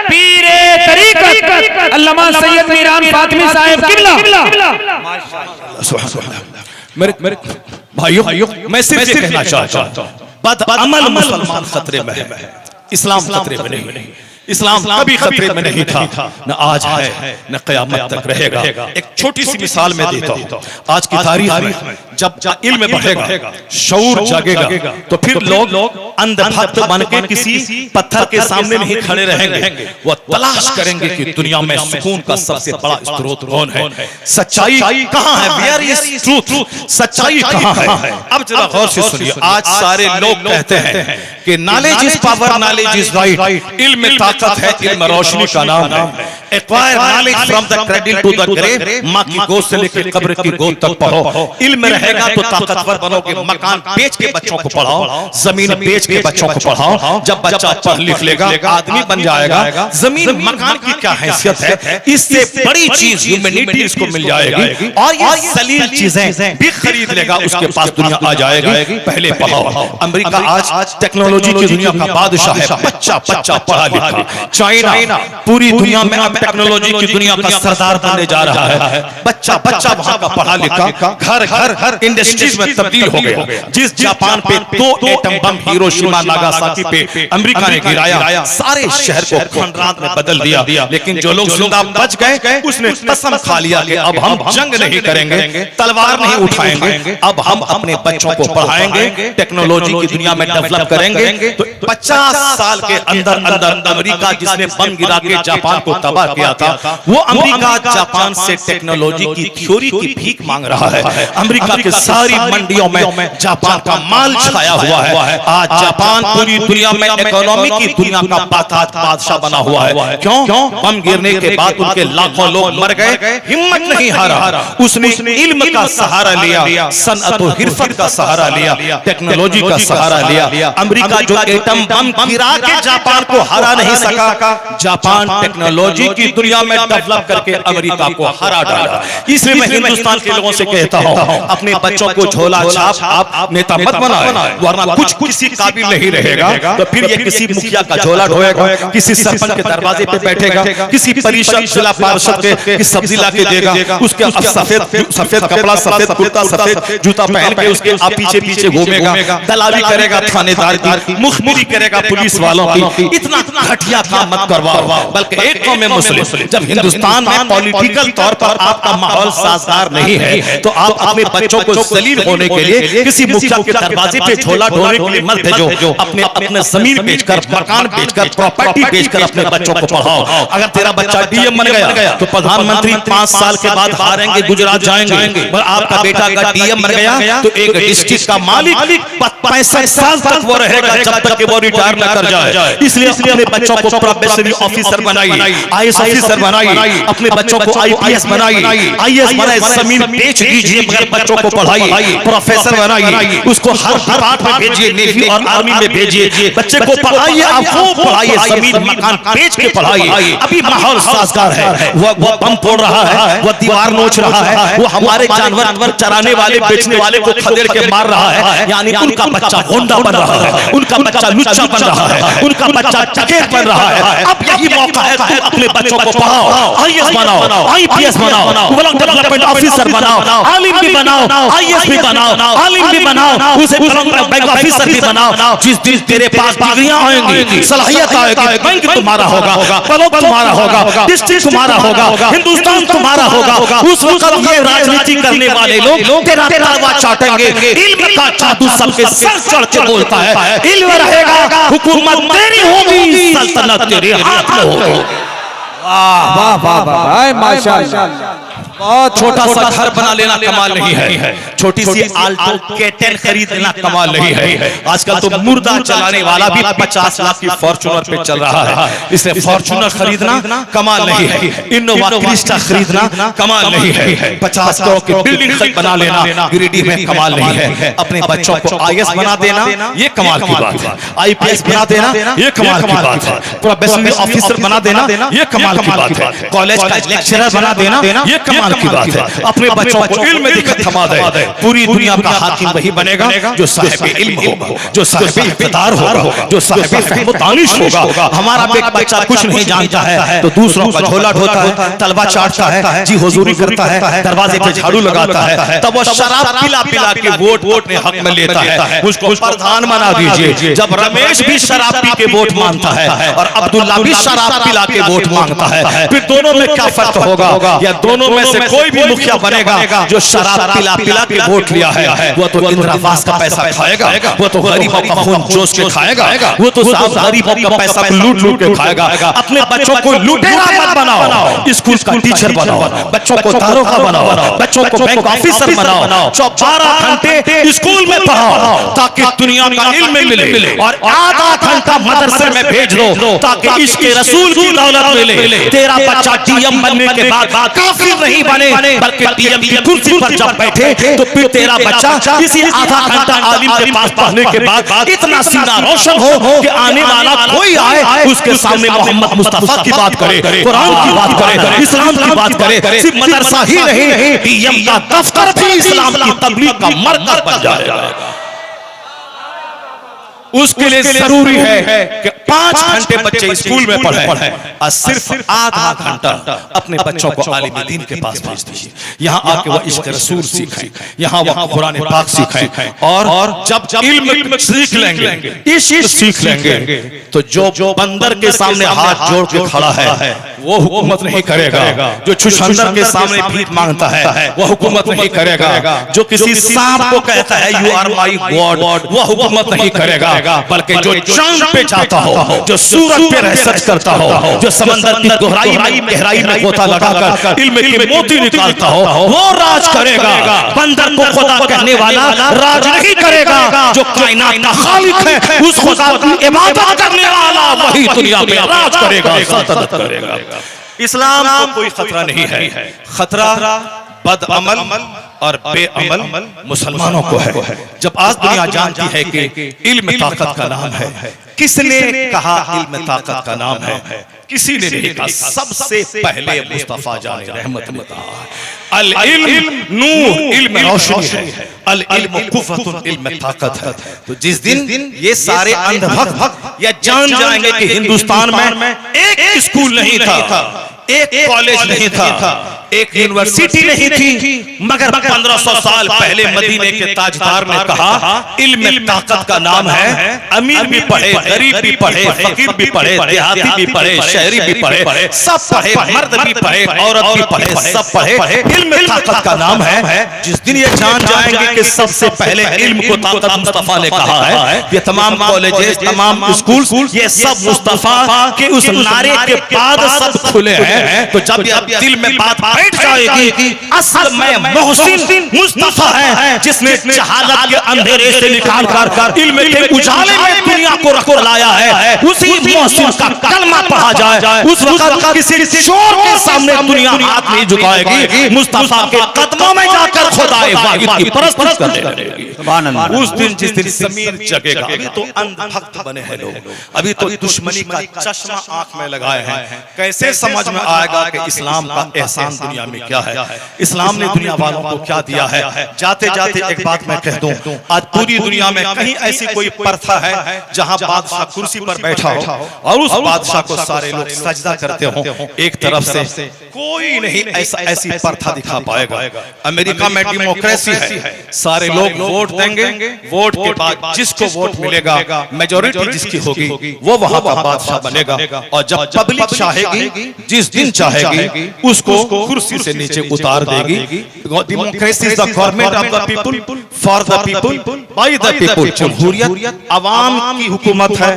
पीरे तरीकत अल्लामा सैयद मीरान फातिमी साहब किबला। मेरे भाइयों, मैं सिर्फ ये कहना चाहता हूं, बदअमल मुसलमान खतरे में है, इस्लाम खतरे में नहीं। इस्लाम कभी खतरे में नहीं था, न आज है, न क़यामत तक रहेगा। एक छोटी सी मिसाल में देता हूं। आज की तारीख में जब इल्म बढ़ेगा, शऊर जागेगा, तो फिर लोग अंधभक्त बन के किसी पत्थर के सामने नहीं खड़े रहेंगे। वो तलाश करेंगे कि दुनिया में सुकून का सबसे बड़ा स्रोत कौन है, सच्चाई कहां है, वेयर इज ट्रूथ, सच्चाई कहां है। अब जरा गौर से सुनिए, आज सारे लोग कहते हैं कि knowledge is power, knowledge is right, इल्म ताकत है, इल्म रोशनी का नाम है। Acquire knowledge from the credit to the grave, मां की गोद से लेकर कब्र की गोद तक पढ़ो। इल्म रहेगा तो ताकतवर बनोगे। मकान बेच के बच्चों को पढ़ाओ, जमीन बेच के बच्चों को पढ़ाओ। जब बच्चा पढ़ लिख लेगा, आदमी बन जाएगा। जमीन मकान की क्या हैसियत है, इससे बड़ी चीज ह्यूमैनिटी इसको मिल जाएगी, और ये सलील चीजें भी खरीद लेगा, उसके पास दुनिया आ जाएगी। पहले पढ़ाओ। अमेरिका आज टेक्नोलॉजी की दुनिया का बादशाह है, बच्चा पढ़ा लिखा। चाइना पूरी दुनिया में अब टेक्नोलॉजी की दुनिया का सरदार बनने जा रहा है। बच्चा वहां का पढ़ा लिखा घर इंडस्ट्रीज में तब्दील हो गया। जिस जापान पे 2 एटम बम हिरोशिमा नागासाकी पे अमेरिका ने गिराया, सारे शहर को खंडरात में बदल दिया। लेकिन जो लोग जिंदा बच गए, उसने कसम खा लिया कि अब हम जंग नहीं करेंगे, तलवार नहीं उठाएंगे, अब हम अपने बच्चों को पढ़ाएंगे, टेक्नोलॉजी की दुनिया में डेवलप करेंगे। तो 50 साल के अंदर अमेरिका जिसने बम गिरा के जापान को तबाह किया था, वो अमेरिका जापान से टेक्नोलॉजी की थ्योरी की भीख मांग रहा है। अमेरिका के सारी मंडियों में जापान का माल छाया हुआ है। आज जापान पूरी दुनिया में इकोनॉमी की दुनिया का बादशाह बना हुआ है। क्यों? बम गिरने के बाद उनके लाखों लोग मर गए, हिम्मत नहीं हारा। उसने इल्म का सहारा लिया, सनअत और हिरफत का सहारा लिया, टेक्नोलॉजी का सहारा लिया। अमेरिका जो एटम बम गिरा के जापान को हरा नहीं सका, जापान टेक्नोलॉजी की दुनिया में डेवलप करके अमेरिका को हरा डाला। इसलिए मैं हिंदुस्तान के लोगों से कहता हूं, अपने बच्चों को झोला छाप आप नेता मत बनाए, वरना कुछ किसी काबिल नहीं रहेगा। तो फिर ये किसी मुखिया का झोला ढोएगा, किसी सरपंच के दरवाजे पे बैठेगा, किसी परिषद जिला पार्षद के सब्जी ला के देगा, उसके सफेद कपड़ा, सफेद कुर्ता, सफेद जूता पहन के उसके पीछे घूमेगा, दलाली करेगा थानेदार की, मुखबिरी करेगा पुलिस वालों की। इतना घटिया काम मत करवाओ। बल्कि एक कौम मुस्लिम, जब हिंदुस्तान में पॉलिटिकल तौर पर आपका माहौल साजगार नहीं है, तो आप अपने बच्चों को जलील होने के लिए किसी मुखिया के दरवाजे पे झोला ढोने के लिए मत भेजो। अपने जमीन बेचकर, मकान बेचकर, प्रॉपर्टी बेचकर अपने बच्चों को पढ़ाओ। अगर तेरा बच्चा डीएम बन गया तो प्रधानमंत्री 5 साल के बाद हारेंगे, गुजरात जाएंगे। और आपका बेटा अगर डीएम बन गया तो एक डिस्ट्रिक्ट का मालिक 65 साल तक वो रहेगा, जब तक कि वो रिटायर न कर जाए। इसलिए अपने बच्चों को प्रोबेशनरी ऑफिसर बनाइए, IAS ऑफिसर बनाइए, अपने बच्चों को IPS बनाइए, IAS बनाए, जमीन बेच दीजिए मगर बच्चों को पढ़ाइए, प्रोफेसर बनाइए, उसको हर डिपार्टमेंट में भेजिए, नेवी और आर्मी में भेजिए, बच्चे को पढ़ाइए, आप वो पढ़ाइए, जमीन मकान बेच के पढ़ाइए। अभी माहौल साजगार है, वो बम फोड़ रहा है, वो दीवार नोच रहा है, वो हमारे जानवर चराने वाले बेचने वाले को खदेड़ के मार रहा है, यानी उनका बच्चा होंडा बन रहा है, उनका बच्चा लुच्चा बन रहा है, उनका बच्चा चकेत बन रहा है। अब यही मौका है, तुम अपने बच्चों को पढ़ाओ, IAS बनाओ, IPS बनाओ, ब्लॉक डेवलपमेंट ऑफिसर बनाओ, आलिम भी बनाओ, IAS भी बनाओ, आलिम भी बनाओ, उसे बैंक ऑफिसर भी बनाओ। जिस दिन तेरे पास डिग्रियां आएंगी, सलाहियत आएगी, बैंक तुम्हारा होगा, ब्लॉक तुम्हारा होगा, डिस्ट्रिक्ट तुम्हारा होगा, हिंदुस्तान तुम्हारा होगा। उस वक्त ये राजनीति करने वाले लोग तेरा तलवा चाटेंगे। इल्म का जादू सबके सर चढ़ के बोलता है, इल्म रहेगा, हुकूमत तेरी होगी, सल्तनत तेरे हाथ में होगी। वाह वाह वाह, माशाअल्लाह। बहुत छोटा सा घर बना लेना कमाल नहीं है, छोटी सी आल्टो K10 खरीद लेना कमाल नहीं है। आजकल तो मुर्दा चलाने वाला भी 50 लाख की फॉर्च्यूनर पे चल रहा है, इसलिए फॉर्च्यूनर खरीदना कमाल नहीं है, इनोवा क्रिस्टा खरीदना कमाल नहीं है, 50 करोड़ की बिल्डिंग बना लेना गिरिडीह में कमाल नहीं है। अपने बच्चों को IAS बना देना ये कमाल की बात है, IPS बना देना ये कमाल की बात है, प्रोबेशनरी ऑफिसर बना देना ये कमाल की बात है, कॉलेज का लेक्चरर बना देना ये कमाल की बात है। अपने बच्चों को इल्म में दिक्कत थमा दे, पूरी दुनिया का हाकिम वही बनेगा जो साहिब इल्म होगा, जो साहिब इक़्तिदार होगा, जो साहिब फ़हम व दानिश होगा। हमारा बच्चा कुछ नहीं जानता है तो दूसरों का झोला ढोता है, तलवा चाटता है, जी हुजूरी करता है, दरवाजे पे झाड़ू लगाता है, तब वो शराब पिला पिला के वोट अपने हक में लेता है। उसको प्रधान बना दीजिए। जब रमेश भी शराब पी के वोट मांगता है और अब्दुल्ला भी शराब पिला के वोट मांगता है, फिर दोनों में क्या फर्क होगा? या दोनों में से कोई भी मुखिया बनेगा जो शराब पिला पिला के वोट लिया है, वो तो इंदिरावास का पैसा खाएगा, वो तो गरीबों का खून जोश के खाएगा, वो तो साहब गरीबों का पैसा लूट लूट के खाएगा। अपने बच्चों को लुटेरा मत बनाओ, स्कूल का टीचर बनाओ, बच्चों को दारोगा बनाओ, बच्चों को बैंक ऑफिसर बनाओ, 12 घंटे स्कूल में पढ़ाओ ताकि दुनिया का इल्म मिले, और आधा घंटा मदरसे में भेज दो ताकि इश्क रसूल की दौलत मिले। तेरा बच्चा डीएम बनने के बाद काफिर नहीं बने, बल्कि डीएम की कुर्सी पर जब बैठे तो फिर तेरा बच्चा इसी आधा घंटा आलिम के पास पढ़ने के बाद इतना सीना रोशन हो कि आने वाला कोई आए उसके सामने मोहम्मद मुस्तफा की बात करे, कुरान की बात करे, इस्लाम की बात करे। सिर्फ मदरसा ही नहीं, डीएम का दफ्तर भी इस्लाम की तबलीग का मरकज बन जाएगा। उसके लिए जरूरी है कि 5 घंटे बच्चे स्कूल में पढ़े और सिर्फ आधा घंटा अपने बच्चों को आलिम दीन के पास भेज दीजिए। यहाँ आके वो इश्क रसूल सीखें, यहाँ वो कुरान पाक सीखें, और जब इल्म सीख लेंगे, इश्क सीख लेंगे, तो जो बंदर के सामने हाथ जोड़ के खड़ा है वो हुकूमत नहीं करेगा, जो छुछंदर के सामने भीख मांगता है वो हुकूमत नहीं करेगा, जो किसी सांप को कहता है यू आर माई गॉड वो हुकूमत नहीं करेगा, बल्कि जो चांद पे जाता हो, जो सूरज पे रिसर्च करता हो, जो समंदर की गहराई में गोता लगाकर इल्म के मोती निकालता हो, वो राज करेगा। बंदर को खुदा कहने वाला राज नहीं करेगा, जो कायनात का खालिक है उस खुदा की इबादत करने वाला वही दुनिया में राज करेगा, सल्तनत करेगा। इस्लाम को कोई खतरा नहीं है, खतरा बदअमल और बेअमल मुसलमानों को है। जब आज दुनिया जानती है कि इल्म ताकत का नाम है, किसने कहा इल्म ताकत का नाम है? किसी ने नहीं कहा, सबसे पहले मुस्तफा जाने रहमत ने कहा अल इल्म नूर, इल्म रोशनी है, अल इल्म कुव्वतुन, इल्म ताकत है। तो जिस दिन ये सारे अंधभक्त ये जान जाएंगे कि हिंदुस्तान में एक स्कूल नहीं था, एक कॉलेज नहीं था, एक यूनिवर्सिटी नहीं थी, मगर 1500 साल पहले मदीने के ताजदार ने कहा इल्म ताकत का नाम है। अमीर भी पढ़े, गरीब भी पढ़े, फकीर भी पढ़े, देहाती भी पढ़े, शहरी भी पढ़े, सब पढ़े, मर्द भी पढ़े, औरत भी पढ़े, सब पढ़े। इल्म ताकत का नाम है। जिस दिन ये जान जाएंगे कि सबसे पहले इल्म को ताकत मुस्तफा ने कहा है, ये तमाम कॉलेजेस, तमाम स्कूल, ये सब मुस्तफा के उस नारे के बाद सब खुले हैं। तो जब दिल में बात बैठ जाएगी असल में मोहसिन मुस्तफा है जिसने जहालत के अंधेरे से निकाल कर इल्म के उजाले में दुनिया को रख लाया है। उसी मोहसिन का कलमा पढ़ा जाए उस वक्त किसी चोर के सामने दुनिया हाथ नहीं झुकाएगी, मुस्तफा के कदमों में जाकर खुदाए वाहिद की परस्त करने लगेगी। सुभान अल्लाह। उस दिन जिस दिन ज़मीन जगेगा, अभी तो अंधभक्त बने हैं लोग, अभी तो दुश्मनी का चश्मा आंख में लगाए हैं। कैसे समझ में आएगा कि इस्लाम का एहसान दुनिया में क्या है, इस्लाम ने दुनिया वालों को क्या दिया है। जाते जाते एक बात मैं कह दूं, आज पूरी दुनिया में कहीं ऐसी कोई प्रथा है जहां बादशाह कुर्सी पर बैठा हो और उस बादशाह को सारे लोग सजदा करते हो। एक तरफ से कोई नहीं ऐसी प्रथा दिखा पाएगा। अमेरिका में डेमोक्रेसी है, सारे लोग वोट देंगे, वोट के बाद जिसको वोट मिलेगा, मेजॉरिटी जिसकी होगी वो वहां का बादशाह बनेगा। और जब पब्लिक चाहेगी, जिस दिन चाहेगी, उसको कुर्सी से नीचे उतार देगी। Democracy is the government of the people for the people by the people. जमहूरियत अवाम की हुकूमत है,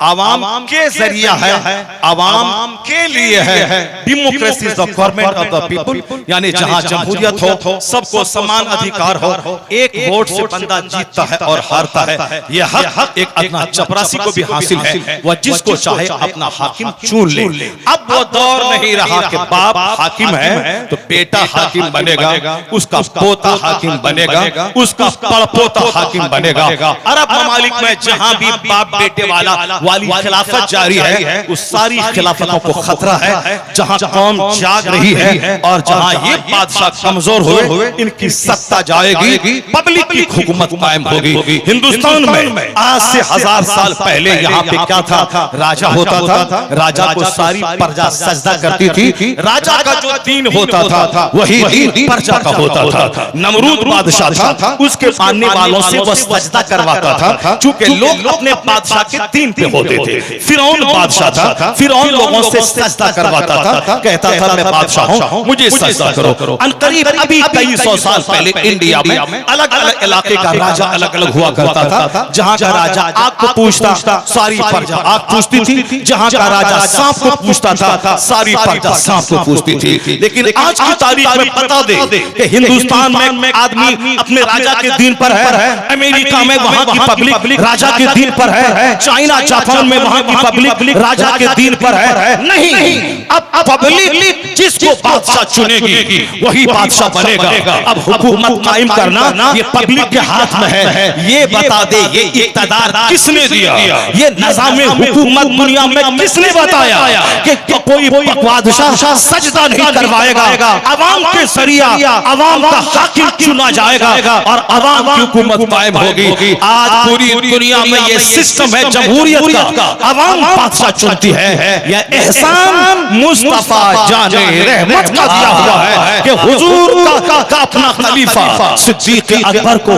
अवाम के जरिया है, अवाम के लिए है। Democracy is the government of the people, यानी जहां जमहूरियत हो, सबको समान अधिकार हो, एक वोट से बंदा जीतता है और हारता है। यह हक एक अदना चपरासी को भी हासिल है, वह जिसको चाहे अपना हाकिम चुन ले। अब वो दौर नहीं रहा कि बाप हाकिम है तो बेटा हाकिम बनेगा, उसका पोता हाकिम बनेगा, उसका पड़पोता हाकिम बनेगा। अरब ममालिक में जहां भी बाप बेटे वाली खिलाफत जारी है, उस सारी खिलाफतों को खतरा है। जहां कौम जाग रही है और जहां ये बादशाह कमजोर हुए, इनकी सत्ता जाएगी, पब्लिक की हुकूमत कायम होगी। हिंदुस्तान में आज से 1000 साल पहले यहाँ पे क्या था, राजा होता था, राजा को सारी प्रजा सजदा करती थी। राजा का जो दीन होता था वही दीन प्रजा का होता था। नमरूद बादशाह था, उसके मानने वालों से वो सजदा करवाता था, चूंकि लोग अपने बादशाह के दीन पे होते थे। फिरौन बादशाह था, फिरौन लोगों से सजदा करवाता था, कहता था मैं बादशाह हूं, मुझे सजदा करो। अनकरीब अभी कई सौ साल पहले इंडिया में अलग अलग इलाके का राजा अलग अलग हुआ करता था। जहां का राजा आग को पूछता, सारी प्रजा आग पूछती थी। जहां का राजा सांप को पूछता था, सारी प्रजा सांप को पूछती थी। लेकिन आज की तारीख में बता दे कि हिंदुस्तान में आदमी अपने राजा के दीन पर है, अमेरिका में वहां की पब्लिक राजा के दीन पर है, चाइना जापान में वहां की पब्लिक राजा के दीन पर है। नहीं, अब पब्लिक जिसको बादशाह चुनेगी वही बादशाह बनेगा। अब हुकूमत कायम करना ये पब्लिक के हाथ में है। ये बता दे ये इक़्तिदार किसने दिया, ये निज़ाम हुकूमत दुनिया में किसने बताया कि कोई बादशाह सजदा नहीं करवाएगा, अवाम के जरिया अवाम का हाकिम चुना जाएगा और अवाम की हुकूमत कायम होगी। आज पूरी दुनिया में ये सिस्टम है जमहूरियत का, अवाम बादशाह चुनती है। यह एहसान मुस्तफा जाने रहमत का दिया हुआ है कि हुजूर का अपना खलीफा सिद्दीक अकबर को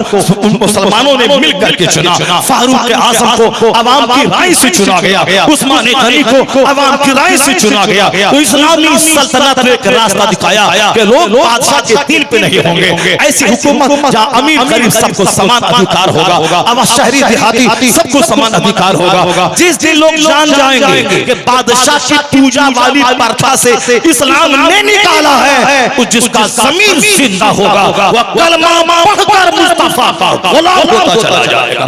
मुसलमानों ने मिलकर के चुना, फारूक आज़म को अवाम की राय से चुना गया, उस्मान गनी को अवाम की राय से चुना गया। तो इस्लामी सल्तनत ने एक रास्ता दिखाया कि लोग बादशाह के दीन पे नहीं होंगे। ऐसी हुकूमत जहां अमीर गरीब सबको समान अधिकार होगा, अब शहरी देहाती सबको समान अधिकार होगा। जिस दिन लोग जान जाएंगे कि बादशाह की पूजा वाली प्रथा से इस्लाम ने निकाला है, तो जिसका ज़मीर जिंदा होगा वह कलमा पढ़कर मुस्तफा का गुलाम होता चला जाएगा।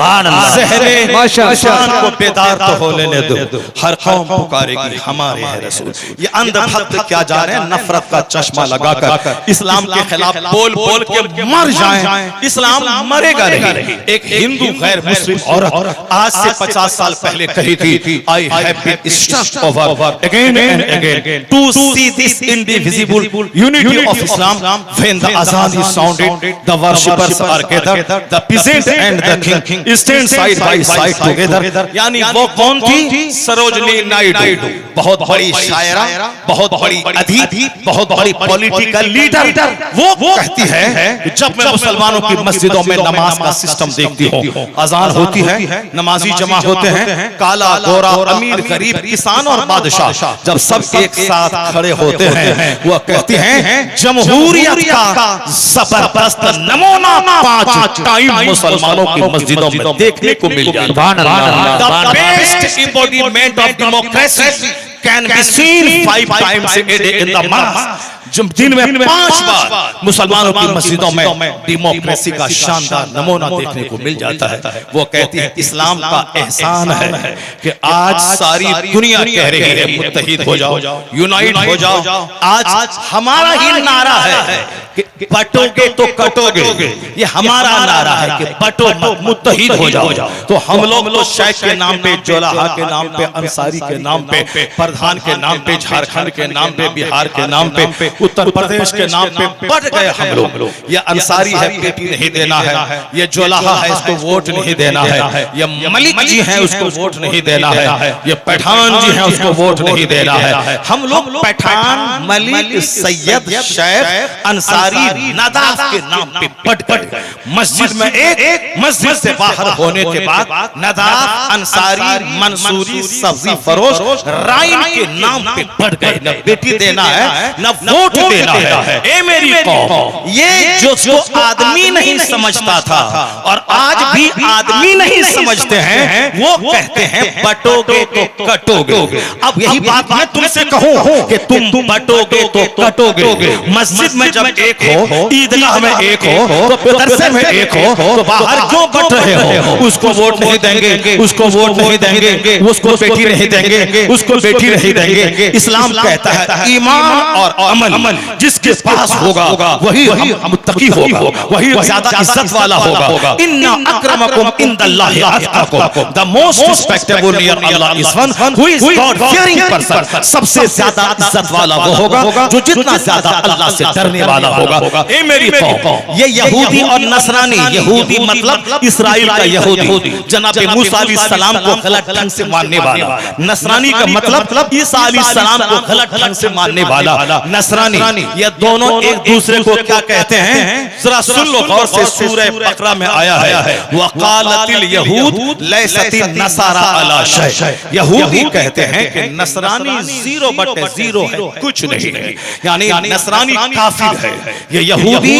ज़हरे माशाअल्लाह को बेदार तो हो लेने दो, हर कौम पुकारेगी हमारे हैं रसूल। ये अंधभक्त क्या जा रहे हैं, नफरत का चश्मा लगाकर इस्लाम के खिलाफ बोल बोल के मर जाएं। इस्लाम मरेगा नहीं। एक हिंदू गैर मुस्लिम औरत आज से 50 साल पहले कही थी, I have been stressed over again and again to see this indivisible unity of Islam when the azaan is sounded, the worshippers are gathered, the peasant and the king stand side by side together. यानी वो कौन थी, सरोजनी नायडू, बहुत बड़ी शायरा, बहुत बड़ी अदीब, बहुत बड़ी पॉलिटिकल लीडर। वो कहती है जब मैं मुसलमानों की मस्जिदों में नमाज का सिस्टम देखती हूँ, अजान होती है, नमाजी जमा होते हैं, काला गोरा अमीर गरीब किसान और बादशाह जब सब एक साथ खड़े होते हैं, वह कहती हैं जमहूरियत का जबरदस्त नमूना 5 टाइम मुसलमानों की मस्जिदों में देखने को मिल जाता है। The best embodiment of democracy can be seen 5 times a day in the mosque। जब दिन में 5 बार मुसलमानों की मस्जिदों में डेमोक्रेसी का शानदार नमूना देखने को मिल जाता है। वो कहती है इस्लाम का एहसान है कि आज सारी दुनिया कह रही है मुत्तहिद हो जाओ, यूनाइट हो जाओ। आज हमारा ही नारा है कि बटोगे तो कटोगे, ये हमारा नारा है कि बटो मुत्तहिद हो जाओ। तो हम लोग तो शेख के नाम पे, जोलाहा के नाम पे, अंसारी के नाम पे, प्रधान के नाम पे, झारखंड के नाम पे, बिहार के नाम पे, उत्तर प्रदेश के नाम पे बढ़ गए हम लोग। ये अंसारी है बेटी नहीं देना है, ये जोलाहा है इसको वोट नहीं देना है, ये मलिक जी है उसको वोट नहीं देना है, ये पठान जी है उसको वोट नहीं देना है। हम लोग पठान, मलिक, सैयद, शेख, अंसारी, नदाफ के नाम पे बढ़ गए। मस्जिद में एक मस्जिद से बाहर होने के बाद नदाफ, अंसारी, मंसूरी, सब्जी फरोश, राइन के नाम पे बढ़ गए। न बेटी देना है न वोट देना है। ए मेरी कौम, ये जो आदमी नहीं समझता था और आज भी आदमी नहीं समझते हैं, वो कहते हैं बटोगे तो कटोगे। अब यही बात मैं तुमसे कहूं कि तुम बटोगे तो कटोगे। मस्जिद में जब एक हो, ईदगाह में एक हो, तो मदरसे में एक हो, तो बाहर क्यों बट रहे हो? उसको वोट नहीं देंगे, उसको वोट नहीं देंगे, उसको बेटी नहीं देंगे, उसको बेटी नहीं देंगे। इस्लाम कहता है ईमान और अमल जिसके पास होगा वही मुत्तकी होगा, वही ज्यादा इज्जत वाला होगा। इन्ना अक्रमकुम इंदल्लाहि अत्काकुम, the most respectable near Allah is one who is God fearing person. सबसे ज्यादा इज्जत वाला वो होगा जो जितना ज्यादा अल्लाह से डरने वाला होगा। ए मेरी कौम, ये यहूदी और नसरानी, यहूदी मतलब इस्राइल का यहूदी, जनाब मूसा अलैहिस्सलाम को गलत ढंग से मानने वाला, नसरानी का मतलब ईसा अलैहिस्सलाम को गलत ढंग से मानने वाला नसरानी। ये दोनों एक दूसरे को क्या कहते हैं जरा सुन लो गौर से। सूरह बकरा में आया है वक़ालतिल यहूद लैसतिन नसारा अला शै। यहूदी कहते हैं कि नसरानी 0/0 है, कुछ नहीं है, यानी नसरानी काफिर है। ये यहूदी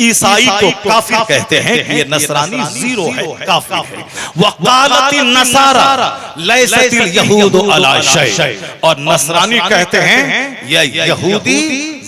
ईसाई को काफिर कहते हैं कि ये नसरानी 0 है, काफिर है। वक़ालतिन नसारा लैसतिल यहूद अला शै, और नसरानी कहते हैं ये यहूदी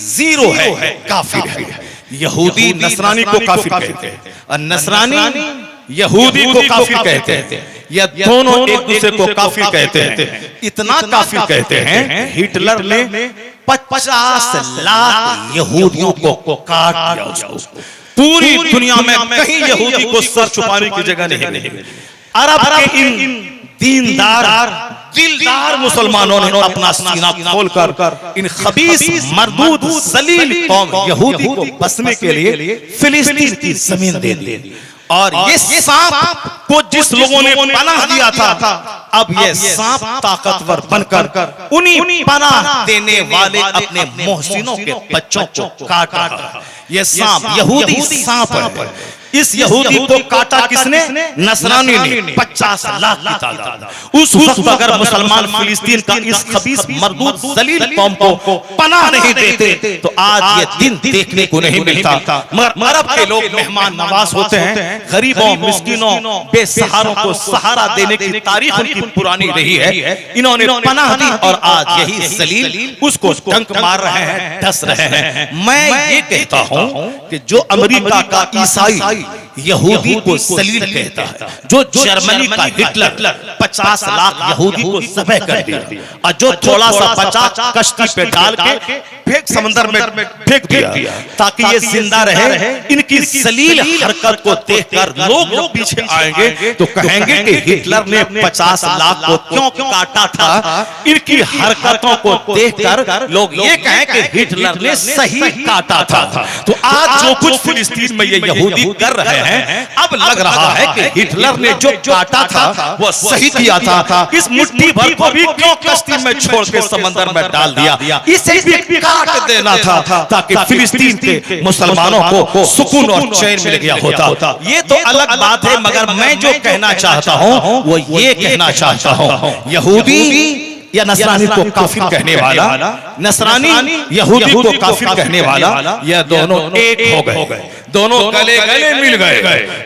0 है, काफिर है। यहूदी नसरानी को काफिर कहते हैं और नसरानी यहूदी को काफिर कहते हैं। ये दोनों एक दूसरे को काफिर कहते हैं। इतना काफिर कहते हैं हिटलर ने 50 लाख यहूदियों को काट दिया उसको। पूरी दुनिया में कहीं यहूदी को सर छुपाने की जगह नहीं मिली। अरब के इन दीनदार दिलदार मुसलमानों ने अपना सीना खोलकर इन खबीस मरदूद जलील कौम यहूदी को बसने के लिए फिलिस्तीन की जमीन दे दी। और ये सांप को जिस लोगों ने पनाह दिया था, अब ये सांप ताकतवर बनकर उन्हीं पनाह देने वाले अपने मोहसिनों के बच्चों को काट रहा है। ये सांप यहूदी सांप है। इस यहूदी को काटा किसने? नसरानी ने। 50 लाख की तादाद। उस वक्त अगर मुसलमान फिलिस्तीन का इस खबीस मरदूद जलील कौम को पनाह नहीं देते तो आज ये दिन देखने को नहीं मिलता। मगर अरब के लोग मेहमान नवाज होते हैं, गरीबों, मिस्किनों, बेसहारों को सहारा देने की तारीख उनकी पुरानी रही है। इन्होंने पनाह दी और आज यही जलील उसको डंक मार रहे हैं, डस रहे हैं। मैं ये कहता हूं कि जो अमेरिका का ईसाई यहूदी को जलील कहता है, जो जर्मनी का हिटलर 50 लाख यहूदी को ज़बह कर दिया, और जो थोड़ा सा बचा कश्ती पे डाल के फेंक समंदर में फेंक दिया ताकि ये जिंदा रहे। इनकी जलील हरकत को देखकर लोग पीछे आएंगे तो कहेंगे कि हिटलर ने 50 लाख को क्यों काटा था। इनकी हरकतों को देखकर लोग ये कहें कि हिटलर ने सही काटा था। तो आज जो कुछ फिलिस्तीन में ये यहूदी कर रहे हैं, अब लग रहा है कि हिटलर ने जो काटा था वो सही किया था। इस मुट्ठी भर को भी क्यों कश्ती में छोड़ के समंदर में डाल दिया, इसे भी काट देना था ताकि फिलिस्तीन के मुसलमानों को सुकून और चैन मिल गया होता। ये तो अलग बात है, मगर मैं जो कहना चाहता हूं वो ये कहना चाहता हूं, यहूदी या नसरानी को काफिर कहने वाला, नसरानी यहूदी को काफिर कहने वाला, यह दोनों एक हो गए, दोनों गले गले मिल गए।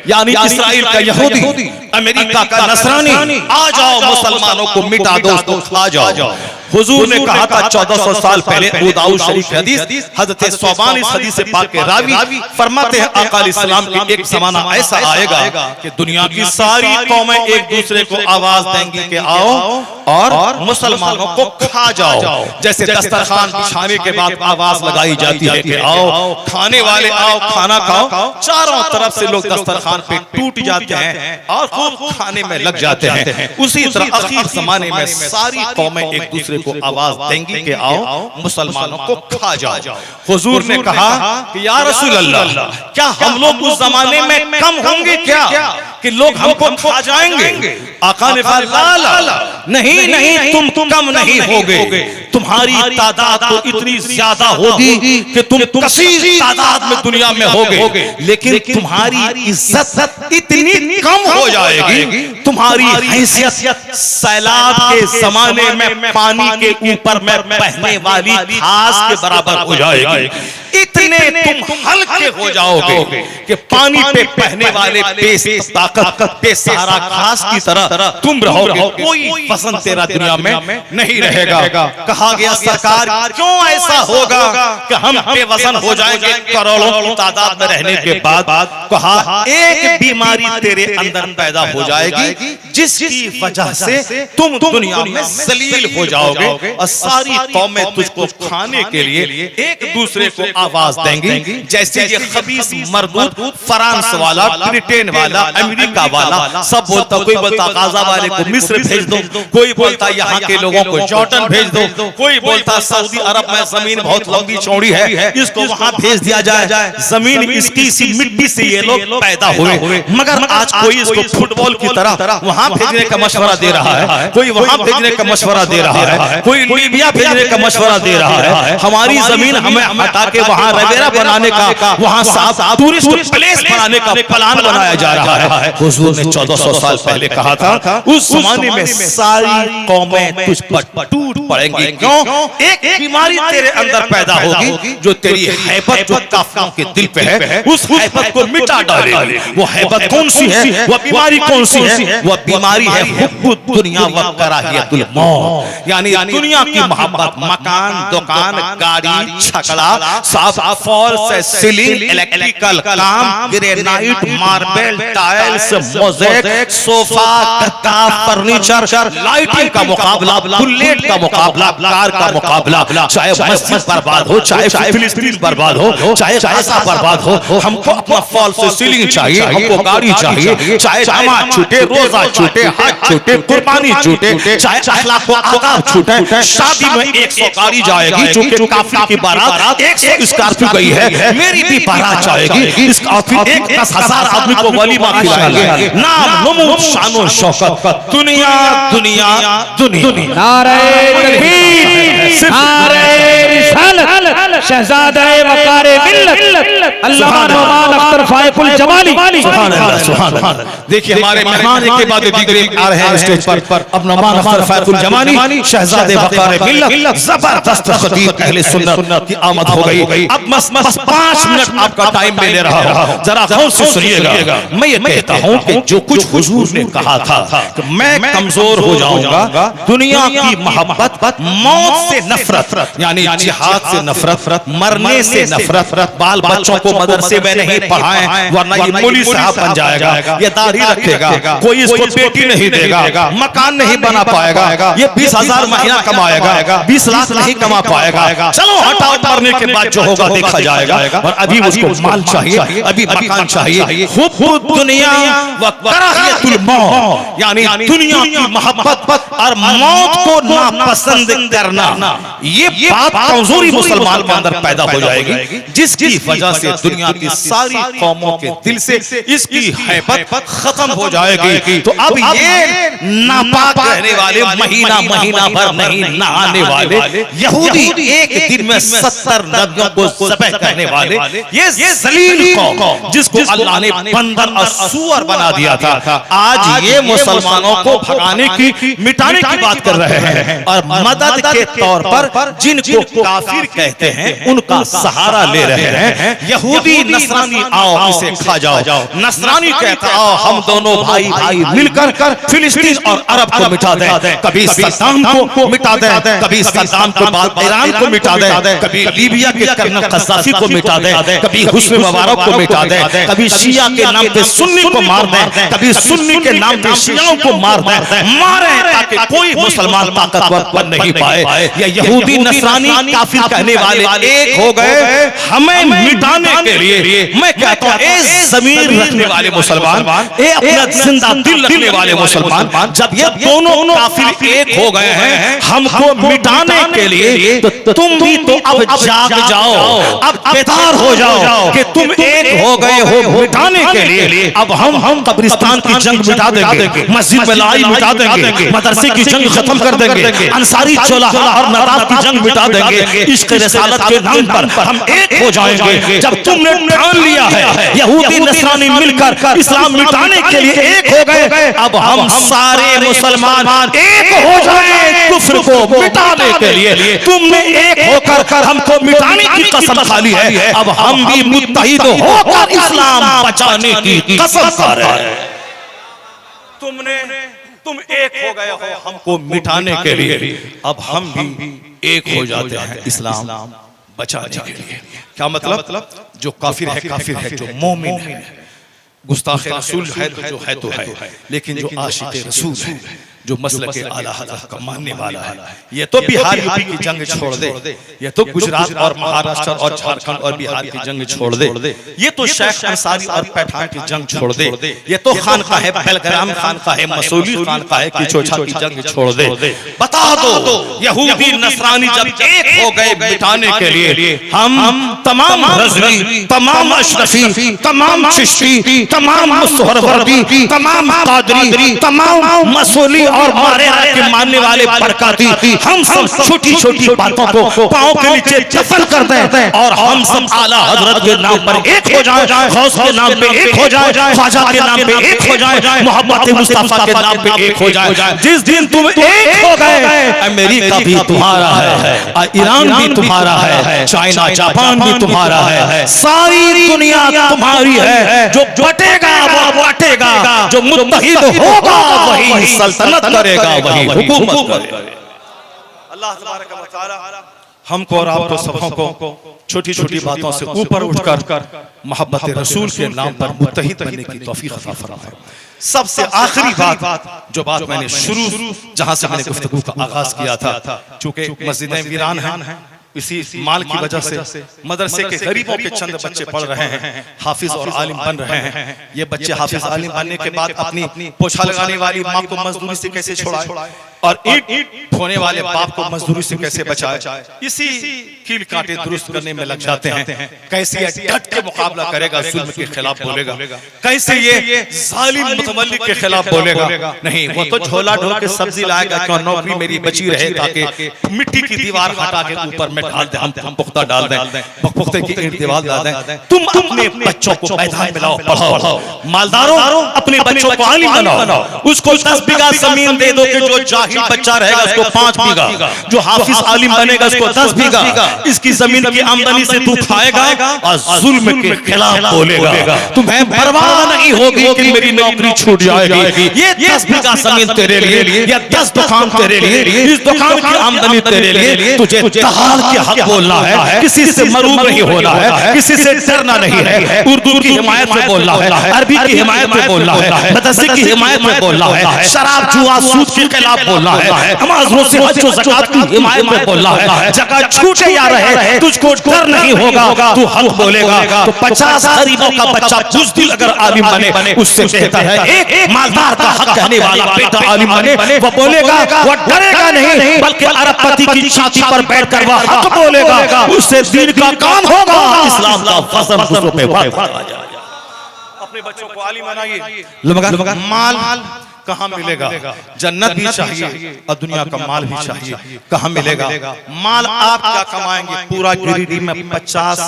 यानी इस्राइल का यहूदी, अमेरिका का नसरानी, आ जाओ मुसलमानों को मिटा दो, उसको खा जाओ। हुजूर ने कहा था 1400 साल पहले अबू दाऊद शरीफ की हदीस, हजरत सौबान इस हदीस से पाक के रावी फरमाते हैं आका अलैहिस्सलाम की एक ज़माना ऐसा आएगा कि दुनिया की सारी कौमें एक दूसरे को आवाज देंगी कि आओ और मुसलमानों को खा जाओ। जैसे दस्तरखान बिछाने के बाद आवाज लगाई जाती है कि आओ खाने वाले आओ खाना खाओ, चारों तरफ से लोग दस्तरखान पे टूट जाते हैं और खूब खाने में लग जाते हैं। उसी तरह आखिर जमाने में सारी कौमें एक दूसरे को आवाज देंगी कि आओ मुसलमानों को खा जाओ। हुजूर ने कहा कि या रसूल अल्लाह, क्या हम लोग उस जमाने में कम होंगे क्या कि लोग हमको खा जाएंगे? आका ने कहा ला ला, नहीं नहीं, तुम कम नहीं होगे, तुम्हारी तादाद तो इतनी ज्यादा होगी कि तुम कसीर तादाद में दुनिया में होगे, लेकिन तुम्हारी इज्जत इतनी कम हो जाएगी, तुम्हारी हैसियत सैलाब के जमाने में पानी के ऊपर में बहने वाली घास के बराबर हो जाएगी। इतने तुम हल्के हो जाओगे कि पानी पे बहने वाले बेसहारा घास की तरह तुम रहोगे, कोई वजन तेरा दुनिया में नहीं रहेगा। कहा गया सरकार क्यों ऐसा होगा कि हम बेवजन हो जाएंगे करोड़ों की तादाद में रहने के बाद? कहा एक बीमारी तेरे अंदर पैदा हो जाएगी जिसकी वजह से तुम दुनिया में जलील हो जाओगे और सारी कौमें तुझको खाने के लिए एक दूसरे को आवाज देंगी। जैसे ये खबीस मरदूद फ्रांस वाला, ब्रिटेन वाला, अमेरिका वाला सब बोलता, कोई बोलता गाजा वाले को मिस्र भेज दो, कोई बोलता यहाँ के लोगों को जॉर्डन भेज दो, कोई बोलता सऊदी अरब में जमीन बहुत लंबी चौड़ी है इसको वहां भेज दिया जाए, जमीन इसकी इसी मिट्टी से ये लोग पैदा हुए। मगर आज कोई इसको फुटबॉल की तरह वहां भेजने का मशवरा दे रहा है, कोई वहां भेजने का मशवरा दे रहा है, कोई लीबिया भेजने का मशवरा दे रहा है। हमारी जमीन हमें हटा के वहां रवेरा बनाने का, वहां साफ टूरिस्ट प्लेस बनाने का प्लान बनाया जा रहा है। हुजूर ने 1400 साल पहले कहा था उस जमाने में सारी कौमें तुझ पर टूट पड़ेंगी। क्यों? एक बीमारी तेरे अंदर पैदा होगी जो तेरी हैबत जो काफिरों के दिल पे है उस हैबत को मिटा डालेगी। वो हैबत कौन सी है? वो बीमारी कौन सी है? वो बीमारी है हुब्बुद दुनिया व कराहियतुल मौत, यानी दुनिया की मोहब्बत, मकान, दुकान, गाड़ी, छकड़ा, साफ फॉल से सीलिंग, इलेक्ट्रिकल काम, granite, marble, tiles, mosaic, sofa, गद्दा, फर्नीचर, लाइटिंग का मुकाबला, बुलेट का मुकाबला, कार का मुकाबला, चाहे मस्जिद बर्बाद हो, चाहे फिलिस्तीन बर्बाद हो, चाहे गाजा बर्बाद हो, हमको अपना फॉल से सीलिंग चाहिए, हमको गाड़ी चाहिए, चाहे नमाज छूटे, रोजा छूटे, हज छूटे, कुर्बानी छूटे, चाहे अखलाक व आदाब छूटे, शादी में 100 गाड़ी जाएगी, चूंकि काफिर की बारात 100 स्कॉर्पियो गई है, मेरी भी बारात जाएगी, इस काफिर 10,000 आदमी को वलीमा खिलाएंगे। नाम, नमूद, शान, शौकत, दुनिया दुनिया दुनिया। नारे तकबीर, नारे रिसालत, शहजादा वक़ार मिल्लत अल्लामा नौमान अख्तर फायकुल जमाली। सुभान अल्लाह, सुभान अल्लाह। देखिए हमारे मेहमान एक के बाद दीगर आ रहे हैं स्टेज पर। अब नौमान अख्तर फायकुल जमाली शहजादे वक़ार मिल्लत, जबरदस्त खतीब अहले सुन्नत की आमद हो गई। अब बस 5 मिनट आपका टाइम मैं ले रहा हूं, जरा गौर से सुनिएगा। मैं ये कहता हूं कि जो कुछ हुजूर ने कहा था कि मैं कमजोर हो जाऊंगा, दुनिया की मोहब्बत, मौत से नफरत, यानी जिहाद से नफरत, मरने से नफरत, बाल बच्चों को मदरसे में नहीं पढ़ाएं वरना ये मौलवी साहब बन जाएगा, ये दाढ़ी रखेगा, कोई इसको बेटी नहीं देगा, मकान नहीं बना पाएगा, ये 20,000 महीना कमाएगा, 20 लाख नहीं कमा पाएगा। चलो हटाओ, मरने के बाद जो होगा देखा जाएगा। और अभी उसको माल चाहिए, अभी मकान चाहिए। हुब्बुद दुनिया व कराहियतुल मौत, यानी दुनिया की मोहब्बत और मौत को नापसंद करना, ये बात कमजोरी मुसलमान के अंदर पैदा हो जाएगी, जिसकी वजह से दुनिया की सारी कौमों के दिल से इसकी हैबत खत्म हो जाएगी। तो अब ये नापाक रहने वाले, महीना भर नहीं नहाने वाले यहूदी, एक दिन में 70 नबियों को ज़बह करने वाले, ये जलील कौम जिसको अल्लाह ने बंदर और सूअर बना दिया था, आज ये मुसलमानों को भगाने की, मिटाने की बात कर रहे हैं और मदद के तौर पर जिनको काफिर कहते कहते हैं उनका सहारा ले रहे हैं। यहूदी नस्रानी आओ इसे खा जाओ। नस्रानी कहता आओ हम दोनों भाई भाई मिलकर फिलिस्तीन और अरब को मिटा दें। कभी सद्दाम को मिटा दें, कभी सद्दाम के बाद ईरान को मिटा दें, कभी लीबिया के कर्नल कज़्ज़ाफ़ी को मिटा दें, कभी हुस्न मुबारक को मिटा दें, कभी शिया के नाम पे सुन्नी को मार दें, कभी सुन्नी के नाम पे शियाओं को मार दें, मारे ताकि कोई मुसलमान ताकतवर बन नहीं पाए। ये यहूदी नस्रानी काफिर कहने वाले एक हो गए हमें मिटाने के लिए। मैं कहता हूं ए ज़मीर रखने वाले मुसलमान, ए अपना जिंदा दिल रखने वाले मुसलमान, जब ये दोनों काफिर एक हो गए हैं हमको मिटाने के लिए, तो तुम भी तो अब जाग जाओ, अब बेदार हो जाओ कि तुम एक हो गए हो मिटाने के लिए। अब हम कब्रिस्तान की जंग मिटा देंगे, मस्जिद में लड़ाई मिटा देंगे, मदरसे की जंग खत्म कर देंगे, अंसारी चोलाहा और नदाब की जंग मिटा देंगे। इश्क रिसालत के नाम पर हम एक हो जाएंगे। जब तुमने ठान लिया है यहूदी नस्रानी मिलकर इस्लाम मिटाने के लिए एक हो गए, अब हम सारे मुसलमान एक हो जाएं कुफ्र को मिटाने के लिए। तुमने एक होकर हमको मिटाने की कसम खा ली है, अब हम भी मुत्तहिद होकर इस्लाम बचाने की कसम खा रहे हैं। तुम एक हो गए हो हमको मिटाने के लिए, अब हम भी एक हो जाते हैं इस्लाम बचाने के लिए। क्या मतलब? जो काफिर है, जो मोमिन है, गुस्ताख रसूल है तो है, लेकिन जो आशिक रसूल है, जो मसलक के आला हज़रत का मानने वाला है, ये तो बिहार यूपी की जंग छोड़ दे, ये तो गुजरात और महाराष्ट्र और झारखंड और बिहार की जंग छोड़ दे, ये तो शेख अंसारी और पैठान की जंग छोड़ दे, ये तो खानका है बेलग्राम, खानका है मसूली, खानका है किचोछा की जंग छोड़ दे। बता दो यहूदी नस्रानी जब एक हो गए मिटाने के लिए, हम तमाम रज़वी, तमाम अशरफी, तमाम चिश्ती, तमाम मुसहरवर्दी, तमाम कादरी, तमाम मसूली और मारे के मानने वाले बरकाती, हम सब छोटी छोटी बातों को पांव के नीचे दफन कर दें और हम सब आला हजरत के नाम पर एक हो जाएं, गौस के नाम पे एक हो जाएं, ख्वाजा के नाम पे एक हो जाएं, मोहब्बत मुस्तफा के नाम पे एक हो जाएं। जिस दिन तुम एक हो गए, अमेरिका भी तुम्हारा है, ईरान भी तुम्हारा है, चाइना जापान भी तुम्हारा है, सारी दुनिया तुम्हारी है। जो बटेगा वो बांटेगा, जो मुत्तहिद होगा वही सल्तनत करेगा, वही हुकूमत करेगा। अल्लाह तबारक व तआला हमको और आपको सबों को छोटी छोटी बातों से ऊपर उठकर मोहब्बत रसूल के नाम पर मुत्तहिद बनने की तौफीक अता फरमाए। सबसे आखिरी बात, जो बात मैंने शुरू जहां से मैंने गुफ्तगू का आगाज किया था, चूंकि मस्जिदें वीरान हैं, इसी माल की वजह से मदरसे के गरीबों के चंद बच्चे पढ़ रहे हैं, हाफिज और आलिम बन रहे हैं। ये बच्चे हाफिज आलिम बनने के बाद अपनी पोछा लगाने वाली माँ को मजदूरी से कैसे छुड़ाए और ईंट ढोने वाले बाप को मजदूरी से कैसे बचाए, इसी कील कांटे दुरुस्त करने में लग जाते हैं। कैसे ये डट के मुकाबला करेगा, जुल्म के खिलाफ बोलेगा, कैसे ये जालिम मुतवल्ली के खिलाफ बोलेगा। नहीं, वो तो झोला ढो के सब्जी लाएगा, क्यों नौकरी मेरी बची रहे, ताकि मिट्टी की दीवार हटा के ऊपर में डाल दे, हम पुख्ता डाल दें, पुख्ते की ईंट दीवार डाल दें। तुम अपने बच्चों को मैदान में लाओ, पढ़ाओ। मालदारों अपने बच्चों को आलिम बनाओ, उसको 10 बीघा जमीन दे दो कि जो जाहिल बच्चा रहेगा उसको 5 बीघा, जो हाफिज आलिम बनेगा उसको 10 बीघा। इसकी जमीन की आमदनी से तू खाएगा और जुल्म के खिलाफ बोलेगा। तुम्हें परवाह नहीं होगी कि मेरी नौकरी छूट जाएगी। ये 10 बीघा जमीन तेरे लिए, या 10 दुकान तेरे लिए, इस दुकान की आमदनी तेरे लिए। तुझे तहाल के हक बोलना है, किसी से मरूर नहीं होना है, किसी से डरना नहीं है। उर्दू की हिमायत में बोलना है, अरबी की हिमायत में बोलना है, मदरसे की हिमायत में बोलना है, शराब जुआ सूद के खिलाफ बोलना है, नमाज रोज़े हज और ज़कात की हिमायत में बोलना है। जगह छूटे या रहे तुझको डर नहीं होगा, तू हक बोलेगा। तो 50 गरीबों का बच्चा बुज़दिल अगर आलिम बने, उससे बेहतर है एक मालदार का हक कहने वाला बेटा आलिम बने। वो बोलेगा, वो डरेगा नहीं, बल्कि अरबपति की छाती पर बैठकर वह हक बोलेगा। उससे दीन का काम होगा, इस्लाम का फज़ल दूसरों पे वाक़ आ जाएगा। अपने बच्चों को आलिम बनाइए। माल कहाँ मिलेगा? जन्नत भी चाहिए और दुनिया का माल भी चाहिए। कहाँ मिलेगा माल? आप क्या कमाएंगे? पूरा गिरिडीह में 50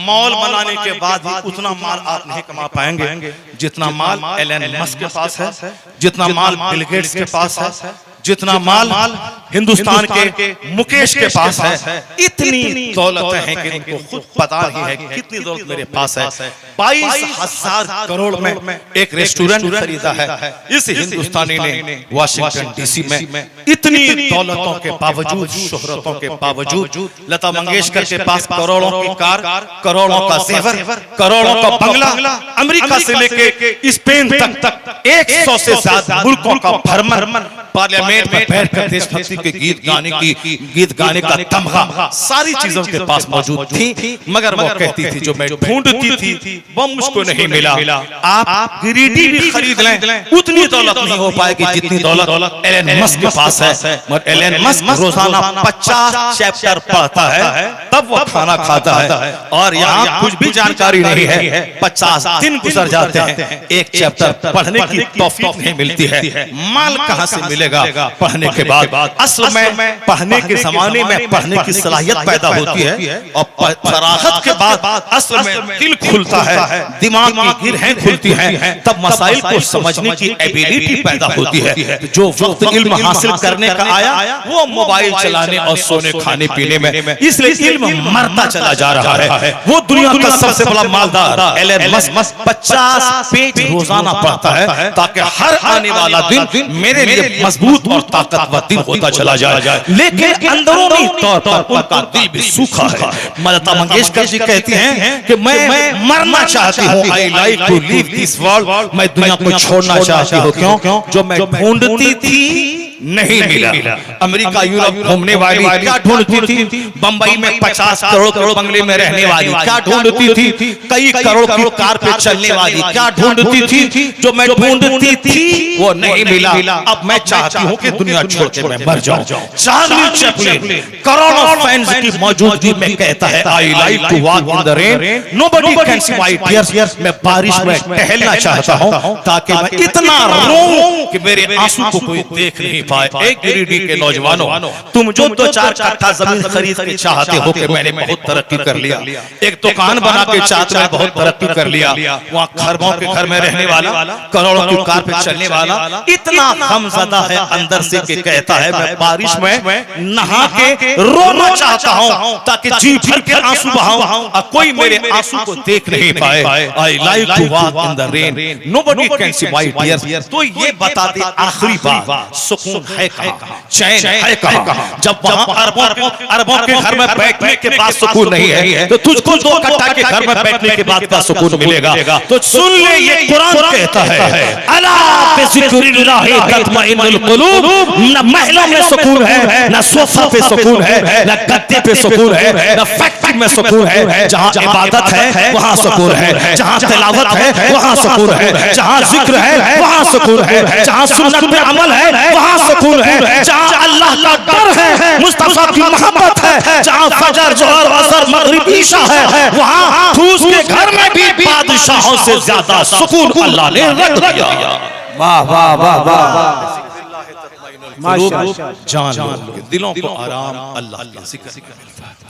मॉल बनाने के बाद भी उतना माल आप नहीं कमा पाएंगे जितना माल एलन मस्क के पास है, जितना माल बिल गेट्स के पास है, जितना माल हिंदुस्तान के मुकेश के पास है, इतनी दौलत है कि उनको खुद पता नहीं है कितनी दौलत मेरे पास है। 22,000 करोड़ में एक रेस्टोरेंट खरीदा है इस हिंदुस्तानी ने वाशिंगटन डीसी में। इतनी दौलतों के बावजूद, शोहरतों के बावजूद, लता मंगेशकर के पास करोड़ों की कार, करोड़ों का जेवर, करोड़ों का बंगला, अमेरिका से लेके स्पेन तक 100 से ज्यादा मुल्कों का भ्रमण, पार्लियामेंट में बैठकर देशभक्ति के गीत गाने का तमगा, सारी चीजों के पास मौजूद थी। मगर वो कहती थी जो मैं ढूंढती थी वो मुझको नहीं मिला। आप गिरिडी भी खरीद लें, उतनी दौलत नहीं हो पाएगी जितनी दौलत एलन मस्क के पास है। मगर एलन मस्क रोजाना 50 चैप्टर पढ़ता है, तब वो खाना खाता है। और यहाँ कुछ भी जानकारी नहीं है, 50 दिन गुजर जाते हैं, एक चैप्टर पढ़ने की तौफीक नहीं मिलती है। माल कहाँ से मिलेगा पढ़ने के बाद? असल में पढ़ने के जमाने में पढ़ने की सलाहियत पैदा होती है और फरागत के बाद असल में दिल खुलता है, दिमाग की गिरहें खुलती हैं, तब मसाइल को समझने की एबिलिटी पैदा होती है। जो वक्त इल्म हासिल करने का आया वो मोबाइल चलाने और सोने खाने पीने में, इसलिए इल्म मरता चला जा रहा है। वो दुनिया का सबसे बड़ा मालदार एलन मस्क 50 पेज रोजाना पढ़ता है ताकि हर आने वाला दिन मेरे लिए मजबूत और ताकतवर दिन होता चला जाए। लेकिन अंदरूनी तौर पर उनका दिल भी सूखा है। लता मंगेशकर जी कहती हैं कि मैं मरना चाहती हूँ, I like to leave this world, मैं दुनिया को छोड़ना चाहती हूँ। क्यों? जो मैं ढूंढती थी नहीं मिला। अमेरिका यूरोप घूमने वाली क्या ढूंढती थी? बंबई में 50 करोड़ बंगले में रहने वाली क्या ढूंढती थी? कई करोड़ की कार पे चलने वाली क्या ढूंढती थी? जो मैं ढूंढती थी वो नहीं मिला। अब मैं चाहती हूँ कि दुनिया छोड़ के मैं मर जाऊं। चार्ली चैपलिन करोड़ों फैंस की मौजूदगी में कहता है, I like to walk in the rain, nobody can see my tears. मैं बारिश में टहलना चाहता हूँ ताकि मैं इतना रोऊं कि मेरे आंसू को कोई देख नहीं पाए। एक गिरिडीह के नौजवानों, तुम जो 2-4 कट्ठा जमीन खरीद के चाहते हो कि मैंने बहुत तरक्की कर लिया, एक दुकान बना के चाहते हो बहुत तरक्की कर लिया, वहाँ खरबों के घर में रहने वाला, करोड़ों की कार पे चलने वाला इतना गमज़दा है अंदर से कि कहता है मैं बारिश में नहा के रोना चाहता हूँ ताकि जी भर के आंसू बहाऊं और कोई मेरे आंसू को देख नहीं पाए। I like to walk in the rain, nobody can see my tears. तो ये बता दे आखिरी बार सुकून है कहाँ, चैन है कहाँ? जब वहाँ अरबों के घर में बैठने के बाद सुकून नहीं है तो तुझको 2 कट्ठा के घर में बैठने के बाद का सुकून मिलेगा। तो सुन ले, ये कुरान कहता है अला बिज़िक्रिल्लाहि तत्मइन्नुल क़ुलूब। न महलों में सुकून है, न सोफा पे सुकून है, न गद्दे पे सुकून है, न फैक्ट्री में सुकून है। जहाँ इबादत है वहाँ सुकून है, जहाँ तिलावत है वहाँ सुकून है, जहाँ जिक्र है वहाँ सुकून है, जहाँ सुन्नत पे अमल है वहाँ सुकून है, जहाँ अल्लाह का डर है, मुस्तफा की मोहब्बत है, जहाँ फजर जोहर असर मगरिब ईशा है, वहाँ फूस के घर में भी बादशाहों से ज्यादा सुकून अल्लाह ने रख दिया। वाह वाह वाह वाह, जान दिलों को आराम अल्लाह का जिक्र मिलता है।